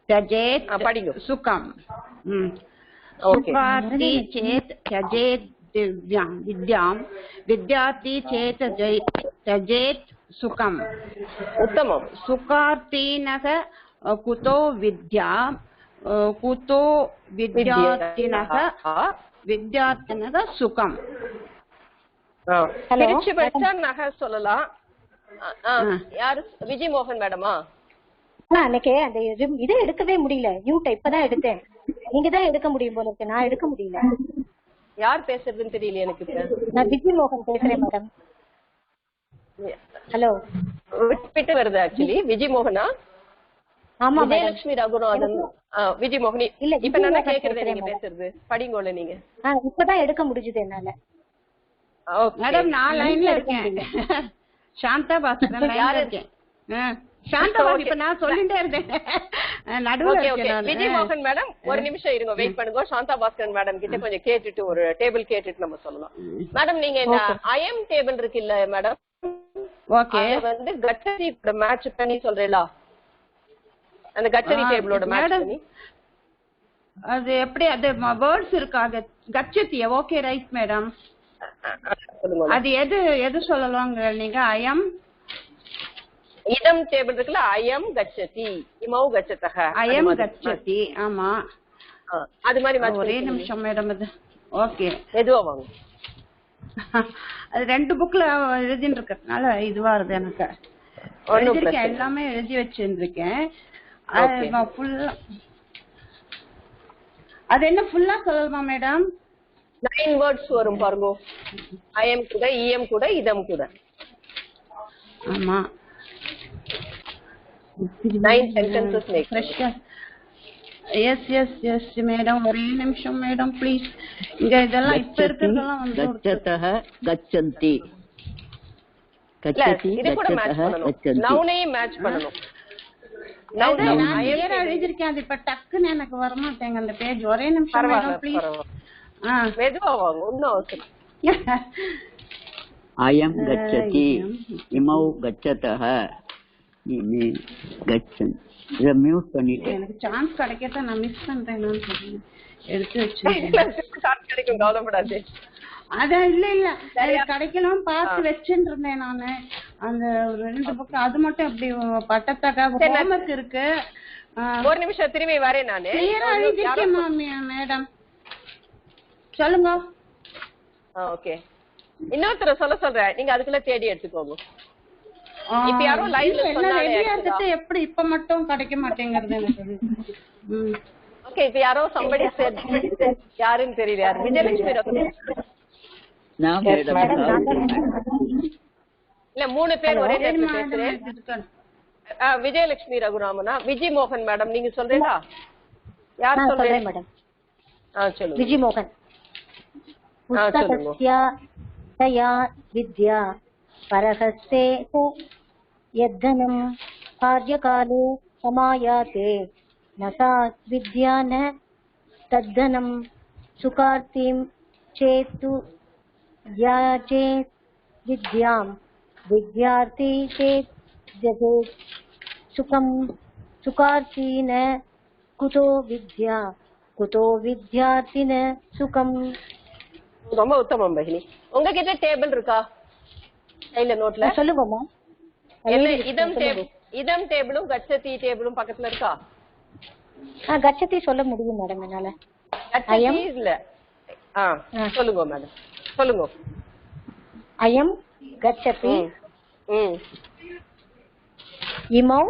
தஜேத் படிங்க. சுகம். சுகார்த்தி சேத் தஜேத் வித்யாம். வித்யார்த்தி சேத் தஜேத் सुखम. उत्तमम. सुखार्थिनः कुतो विद्या कुतो विद्यार्थिनः सुखम. பிரிச்சு படிச்சா நக சொல்லலாம். யாரு? விஜய் மோகன் மேடமா? அன்னைக்கு அந்த இதை எடுக்கவே முடியல. மியூட் இப்பதான் எடுத்தேன். நீங்க தான் எடுக்க முடியும் போல இருக்கு. நான் எடுக்க முடியல. யார் பேசுறதுன்னு தெரியல எனக்கு. நான் விஜய் மோகன் பேசுறேன் மேடம். ஹலோ. விட்டு வருது ஆக்சுவலி. விஜய் மோகனா? ஆமா. விஜயலட்சுமி ரகுநாதன். விஜய் மோகனி. இப்ப நான் கேக்குறது நீங்க பேசுறது படிங்கோல. நீங்க இப்பதான் எடுக்க முடிஞ்சது என்னால. மேடம் நான் லைன்ல இருக்கேன். சாந்தா பாஸ்கரன் லைன்ல இருக்கேன். சாந்தா பாஸ் இப்ப நான் சொல்லிட்டே இருந்தேன். நடுவுல இருக்கேன். விஜய் மோகன் மேடம் ஒரு நிமிஷம் இருங்க, வெயிட் பண்ணுங்க. சாந்தா பாஸ்கரன் மேடம் கிட்ட கொஞ்சம் கேட்டுட்டு ஒரு டேபிள் கேட்டுட்டு நம்ம சொல்லலாம். மேடம் நீங்க இந்த ஐஎம் டேபிள் இருக்கு இல்ல மேடம்? ஓகே. வந்து கட்டரியோட மேட்ச் பண்ணி சொல்றீங்களா? அந்த கட்டரி டேபிளோட மேட்ச் பண்ணி அது எப்படி? அது வேர்ட்ஸ் இருக்கா? கச்சதி. Okay right madam. சொல்லுங்க. அது எது எது சொல்லலாங்க நீங்க? அயம் இதம் டேபிள் இருக்குல்ல, அயம் கச்சதி இமௌ கச்சதஹ. அயம் கச்சதி. ஆமா, அது மாதிரி ஒரே நிமிஷம் மேடம். அது ஓகே, எதுவா வாங்க. அது 2 புக்ல எழுதிட்டு இருக்கிறதுனால இதுவா வருது எனக்கு. எழுதிருக்கேன், எல்லாமே எழுதி வச்சிருந்திருக்கேன். அது என்ன ஃபுல்லா சொல்லலாமா மேடம்? 9 வேர்ட்ஸ் வரும் பாருங்க. அயம் கூட, இஎம் கூட, இதம் கூட. ஆமா, 9 sentences make. Yes yes yes madam, ஒரே நிமிஷம் மேடம் ப்ளீஸ். இங்க இதெல்லாம் இப்ப இருக்கிறதெல்லாம் வந்து கச்சதஹ கச்சந்தி. இது கூட மேட்ச் பண்ணனும். நவுனையும் மேட்ச் பண்ணனும். நான் வேற எழுதிருக்கேன், அது இப்ப டக்குன்னு எனக்கு வர மாட்டேங்க அந்த பேஜ். ஒரே நிமிஷம் மேடம் ப்ளீஸ். மெதுவா வாங்க, ஒன்னும் அவசரம். அயம் கச்சதி இமௌ கச்சதஹ இமே கச்சன். இத மியூட் பண்ணிட்டேன். எனக்கு சான்ஸ் கிடைக்கத நான் மிஸ் பண்றேன்னு சொல்லுங்க. எடுத்து வச்சிருக்கேன். சான்ஸ் கிடைக்கும், கவலைப்படாதே. அத இல்ல கிடைக்கலாம் பார்த்து வச்சுட்டு இருந்தேன் நானு. அந்த 2 புக் அது மட்டும் அப்படி பட்டத்தக்கா ஹோம்வொர்க் இருக்கு. ஒரு நிமிஷம் திரும்பி வரேன் நானு. கிளியரா எழுதிருக்கேன் மேடம், சொல்லுங்க. ஓகே, இன்னொருத்தர சொல்றேன், நீங்க அதுக்குள்ள தேடி எடுத்துக்கோங்க. இப்ப யாரோ லைவ்ல சொன்னாங்க, எப்படி இப்ப மட்டும் கிடைக்க மாட்டேங்கிறது எனக்கு. ஓகே, இப்ப யாரோ somebody said, யாருன்னு தெரியல. யார்? விஜயலட்சுமி ரகுராமன். நான் மேடம் இல்ல, 3 பேர் ஒரே நேரத்துல பேசுறேன். விஜயலட்சுமி ரகுராமனா, விஜய் மோகன் மேடம் நீங்க சொல்றீங்களா? யார் சொல்றீங்க மேடம்? சொல்லுங்க. விஜய் மோகன். புஸ்தகஸ்ய தயா வித்யா பரஹஸ்தே யத்தனம் கார்யகாலே சமாயாதே நசா வித்யா ந தத்தனம் சுகார்த்திம் சேத்து யாச்சே வித்யாம் வித்யார்த்தி சேத் ஜகேத் சுகம் சுகார்த்தி ந குதோ வித்யா குதோ வித்யார்த்தி ந சுகம். ரொம்ப உத்தமம் பகினி. உங்ககிட்ட டேபிள் இருக்கா கையில நோட்ல? சொல்லுங்கம்மா. இதம் டேபிளும் கச்சதி டேபிளும் பக்கத்துல இருக்கா? கச்சதி சொல்ல முடியும் மேடம் என்னால. கச்சதி இல்ல. சொல்லுங்க மேடம், சொல்லுங்க. அயம் கச்சதி இமௌ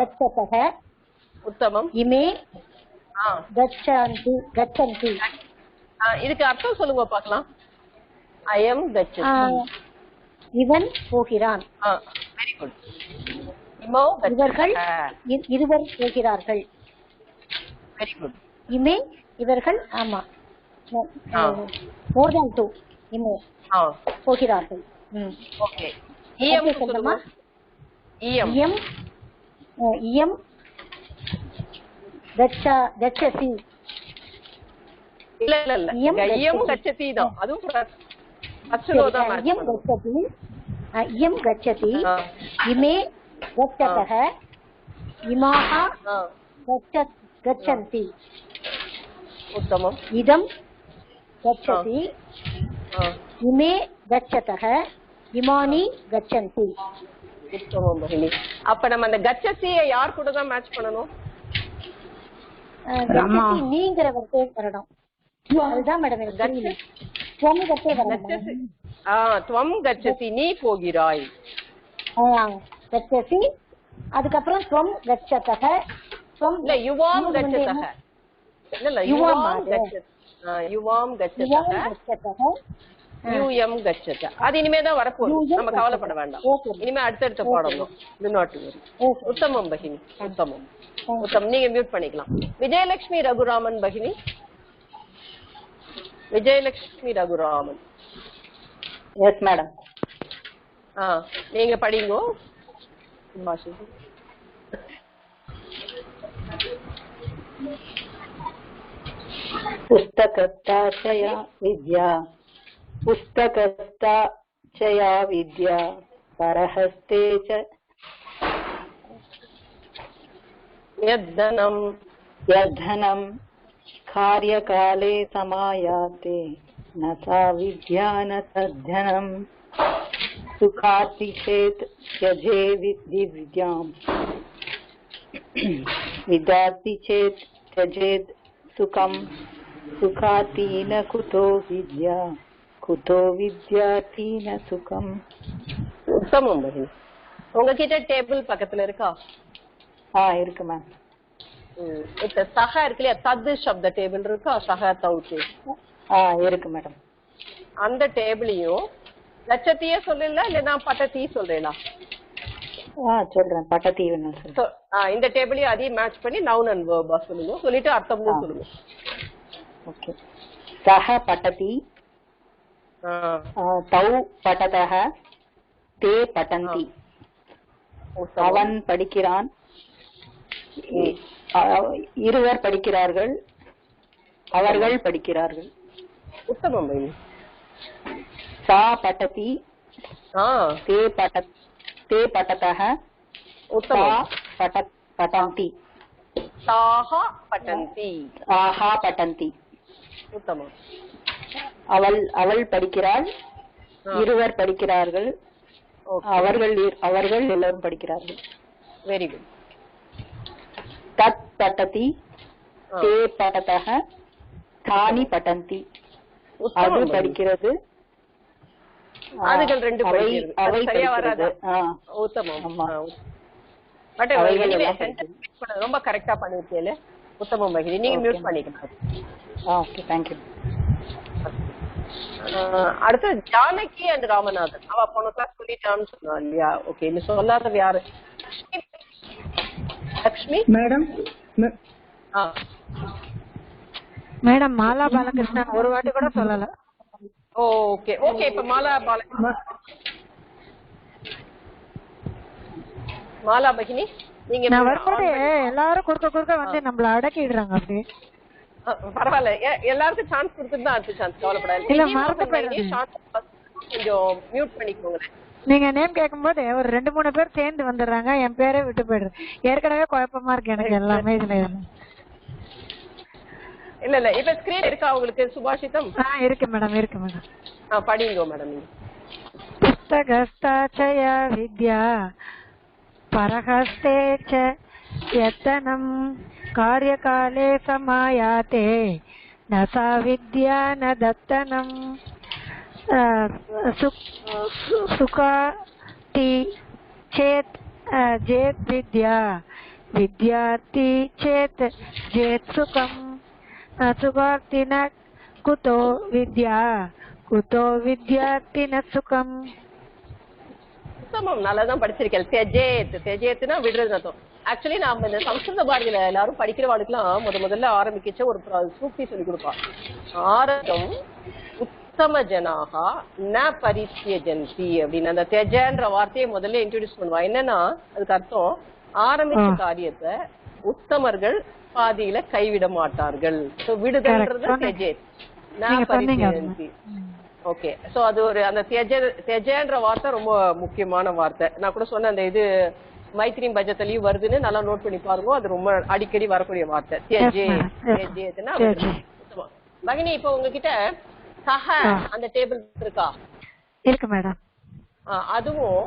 கச்சதஹ. உத்தமம். இமே கச்சந்தி கச்சந்தி. இதுக்கு அர்த்தம் சொல்லுங்க பார்க்கலாம். அயம் கச்சதி, இவன் போகிறான். Very good. இமௌ இவர்கள் இருவர் போகிறார்கள். Very good. இமே இவர்கள். ஆமா, மோர் தேன் 2 இமே போகிறார்கள். ஓகே. இஎம் சொல்லுமா? இஎம் இஎம் கச்சதி. இல்ல இல்ல இல்ல, இஎம் கச்சதி தான். அதுவும் இயம் கச்சதி இமே கச்சதஹ இமாஹ கச்சந்தி. உத்தமம். இதம் கச்சதி இமே கச்சதஹ இமானி கச்சந்தி. உத்தமம் பகினி. அப்ப நம்ம அந்த கச்சதியை யார் கூட தான் மேட்ச் பண்ணணும்? கச்சதி நீங்கிற வார்த்தை வரணும். அதுதான் மேடம் எனக்கு தெரியல. துவம் கச்சதி, நீ போகிறாய். கச்சதி, அதுக்கப்புறம் துவம் கச்சதஹ. இல்ல, யுவாம் கச்சதஹ. இல்ல யுவாம் கச்சத. யுவாம் கச்சதஹ, யூயம் கச்சத. அது இனிமே தான் வரப்போகுது, நம்ம கவலைப்பட வேண்டாம். இனிமே அடுத்தடுத்த பாடம் தான். உத்தமம் பகினி, உத்தமம் உத்தமம். நீங்க மியூட் பண்ணிக்கலாம். விஜயலட்சுமி ரகுராமன் பகினி. விஜயலட்சுமி ரகுராமன். Yes madam. நீங்க படிங்கோ. புஸ்தகஸ்தாச்சயா வித்யா புஸ்தகஸ்தாச்சயா வித்யா பரஹஸ்தே ச யத்தனம் யத்தனம் கார்யகாலே சமாயாதே न सा विद्या न तद्धनम् सुखाति चेत् त्यजे विद्याम् विद्याति चेत् त्यजेत् सुखम् सुखाति न कुतो विद्या कुतो विद्याति न सुखम्. உத்தமம் பகினி. உங்ககிட்ட டேபிள் பக்கத்துல இருக்கா? இருக்கு மேம். இப்ப சஹ இருக்கு இல்லையா, தது சப்த டேபிள் இருக்கா? சஹ தவுச்சு இருக்கு மேடம். அந்த டேபிளையும் லட்சத்தையே சொல்லல இல்ல நான் பட்டத்தையே சொல்றேனா? சொல்றேன், பட்டத்தி வேணும். இந்த டேபிளையும் அதையும் மேட்ச் பண்ணி நவுன் அண்ட் வெர்பா சொல்லுங்க, சொல்லிட்டு அர்த்தமும் சொல்லுங்க. ஓகே. சஹ பட்டதி, தௌ பட்டதஹ, தே பட்டந்தி. அவன் படிக்கிறான், இருவர் படிக்கிறார்கள், அவர்கள் படிக்கிறார்கள். உத்தமம் பகினி. சா பட்டதி, தே பட்டதஹ, உத்தமம். பட்டந்தி. சாஹா பட்டந்தி. சாஹா பட்டந்தி. உத்தமம். அவள் படிக்கிறாள், இருவர் படிக்கிறார்கள், அவர்கள் எல்லாரும் படிக்கிறார்கள். Very good. தத் பட்டதி, தே பட்டதஹ, தானி பட்டந்தி. அது படிக்கிறது, அதுகள் ரெண்டு படிக்கிறது. அவை சரியா வராது. படிக்கிறது. உத்தமம். பட் ரொம்ப கரெக்டா பண்ணிருக்கீங்க. உத்தமம் பகிரி. நீங்க மியூட் பண்ணிக்கலாம். Okay, thank you. அடுத்து ஜானகி அண்ட் ராமநாதன். அவ போன கிளாஸ் சொல்லிட்டான்னு சொன்னா இல்லையா? ஓகே, நீ சொல்லாதது யாரு? லக்ஷ்மி மேடம். மேடம் மாலா பாலகிருஷ்ணன் ஒரு வாட்டி கூட சொல்லல. Okay okay. இப்ப மாலா பகினி நீங்க வரும்போது எல்லாரும் குறுக்க வந்து நம்மள அடக்கிடுறாங்க. அப்படியே பரவாயில்ல, எல்லாருக்கும் சான்ஸ் கொடுத்துட்டு தான் அடுத்த சான்ஸ். கவலைப்படாது. கொஞ்சம் மியூட் பண்ணிக்கோங்க. நீங்க நேம் கேட்கும்போது ஒரு 2-3 பேர் சேர்ந்து வந்துடுறாங்க, என் பேரே விட்டு போயிடுது. ஏற்கனவே குழப்பமா இருக்கு எனக்கு எல்லாமே. இதுல இல்ல இப்ப ஸ்கிரீன் இருக்கா உங்களுக்கு? சுபாஷிதம் இருக்கு மேடம், இருக்கு மேடம். படிங்க மேடம். புஸ்தகஸ்தாச்சய வித்யா பரஹஸ்தே ச யத்தனம் कार्यकाले समायाते न सा विद्या न दत्तनम् सुखाति चेत् जेत् विद्या विद्यार्थी चेत् जेत् सुखम् सुखार्ति न कुतो विद्या कुतो विद्यार्थी न सुखम्. நல்லாதான் படிச்சிருக்கேன். தெஜேத்னா விடுறது அர்த்தம். ஆக்சுவலி நாம இந்த சம்ஸ்கிருத பாரதியில எல்லாரும் படிக்கிறவாளுக்குலாம் முதல்ல ஆரம்பிச்ச ஒரு சூக்தி சொல்லி கொடுப்பா. ஆரம்பம் உத்தம ஜனாகா ந பரித்யஜந்தி அப்படின்னு அந்த தெஜன்ற வார்த்தையை முதல்ல இன்ட்ரோடியூஸ் பண்ணுவா. என்னன்னா அதுக்கு அர்த்தம் ஆரம்பிச்ச காரியத்தை உத்தமர்கள் பாதியில கைவிட மாட்டார்கள். விடுதல்ன்றது தெஜேத், ந பரித்யஜந்தி. ஓகே, சோ அது ஒரு அந்த தெஜன்ற வார்த்தை ரொம்ப முக்கியமான வார்த்தை. நான் கூட சொன்ன அந்த இது மைத்ரி பட்ஜெட்லயும் வருதுன்னு நல்லா நோட் பண்ணி பாருங்க. அது ரொம்ப அடிக்கடி வரக்கூடிய வார்த்தை. பகினி, இப்ப உங்ககிட்ட சஹ அந்த டேபிள் இருக்கா? இருக்கு மேடம். அதுவும்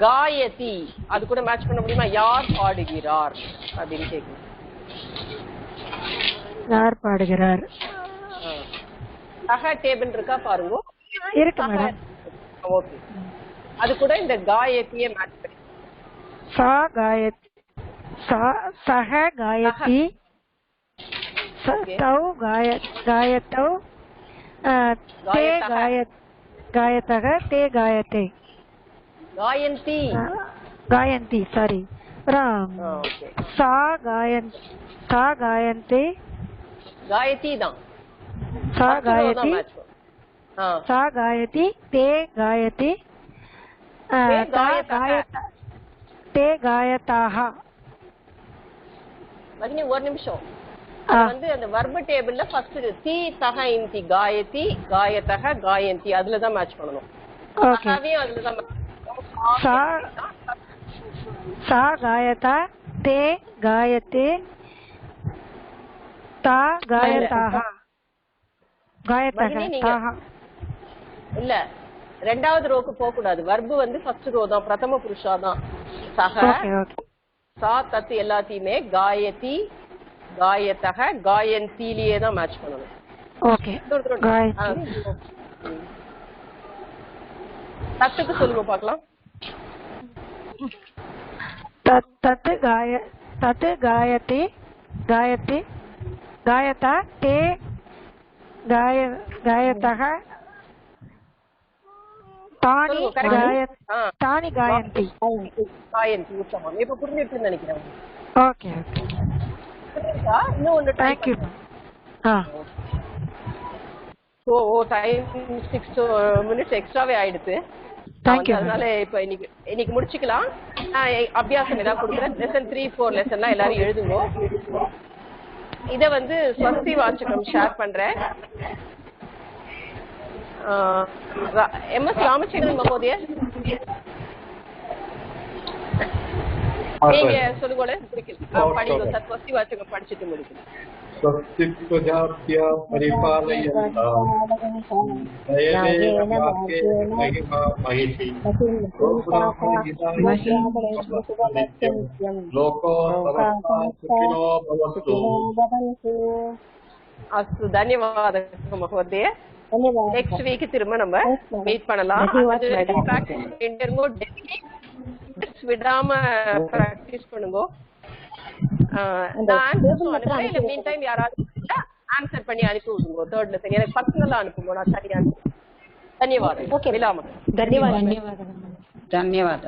காயதி அது கூட மேட்ச் பண்ண முடியுமா? யார் பாடுகிறார் அப்படின்னு கேட்கணும். யார் பாடுகிறார்? சஹ டேபிள் இருக்கா பாருங்க. இருக்கு மேடம். ஓகே, அது கூட இந்த காயத்தியை மேட்ச் பண்ணி சா காயதி, சஹ காயதி, தௌ காயதௌ, தே காயதக, தே காயதே, காயந்தி காயந்தி. சாரி, சா காயந்தே, காயதி தான். சா காயதி, சா காயதி, தே காயதி, தே காயதாக. பகினி ஒரு நிமிஷம். வந்து அந்த வர்ப டேபிள்ல ஃபர்ஸ்ட் தி தஹ இந்தி காயதி, காயதக, காயந்தி அதுலதான் மேட்ச் பண்ணணும். அதுலதான் சா காயதா, தே காயதே, தா காயதாக. காயத்தக பகினி நீங்க தாஹா. இல்ல ரெண்டாவது ரோக்கு போக கூடாது. வர்பு வந்து ஃபர்ஸ்ட் ரோ தான், பிரதம புருஷா தான். சக ஓகே ஓகே சா தத்து எல்லாத்தையுமே காயதி காயத்தக காயந்திலேயே தான் மேட்ச் பண்ணணும். ஓகே காயத்தி. தத்துக்கு சொல்லுங்க பார்க்கலாம். தத்து காயத்தி காயத்தி காயதா தே காயத்தக தானி தானி காயந்தி காயந்தி உத்தமம். இப்ப புரிஞ்சிருக்குன்னு நினைக்கிறேன். ஓகே ஓகே புரியுதா? இன்னும் ஒன்று தேங்க் யூ. ஓ டைம் 6 மினிட்ஸ் எக்ஸ்ட்ராவே ஆயிடுச்சு. அதனால இப்ப இன்னைக்கு முடிச்சுக்கலாம். அபியாசம் ஏதாவது கொடுக்குறேன். லெசன் 3, 4 லெசன்லாம் எல்லாரும் எழுதுங்க. இத வந்து ஸ்வஸ்தி வாச்சகம் ஷேர் பண்றேன். MS ராமச்சந்திரன் மகோதயர் நீங்க சொல்லுங்க. படிங்க சார். ஸ்வஸ்தி வாச்சகம் படிச்சுட்டு முடிக்கணும். स्वस्ति प्रजाभ्यां परिपालयन्तां न्यायेन मार्गेण महिमा महिषी लोकोत्तरः भवतु. अस्तु, धन्यवादः महोदय. नेक्स्ट वीक திரும்ப நம்ம மீட் பண்ணலாம். விடாம பிராக்டிஸ் பண்ணுங்க. மீன் டைம் யாராவது ஆன்சர் பண்ணி அனுப்பி விடுங்க. தேர்ட் லெசன் எனக்கு பர்சனலா அனுப்புங்க. நான் சரியா. தன்யவாதம். ஓகே, விலாம தன்யவாதம். ಧನ್ಯವಾದ.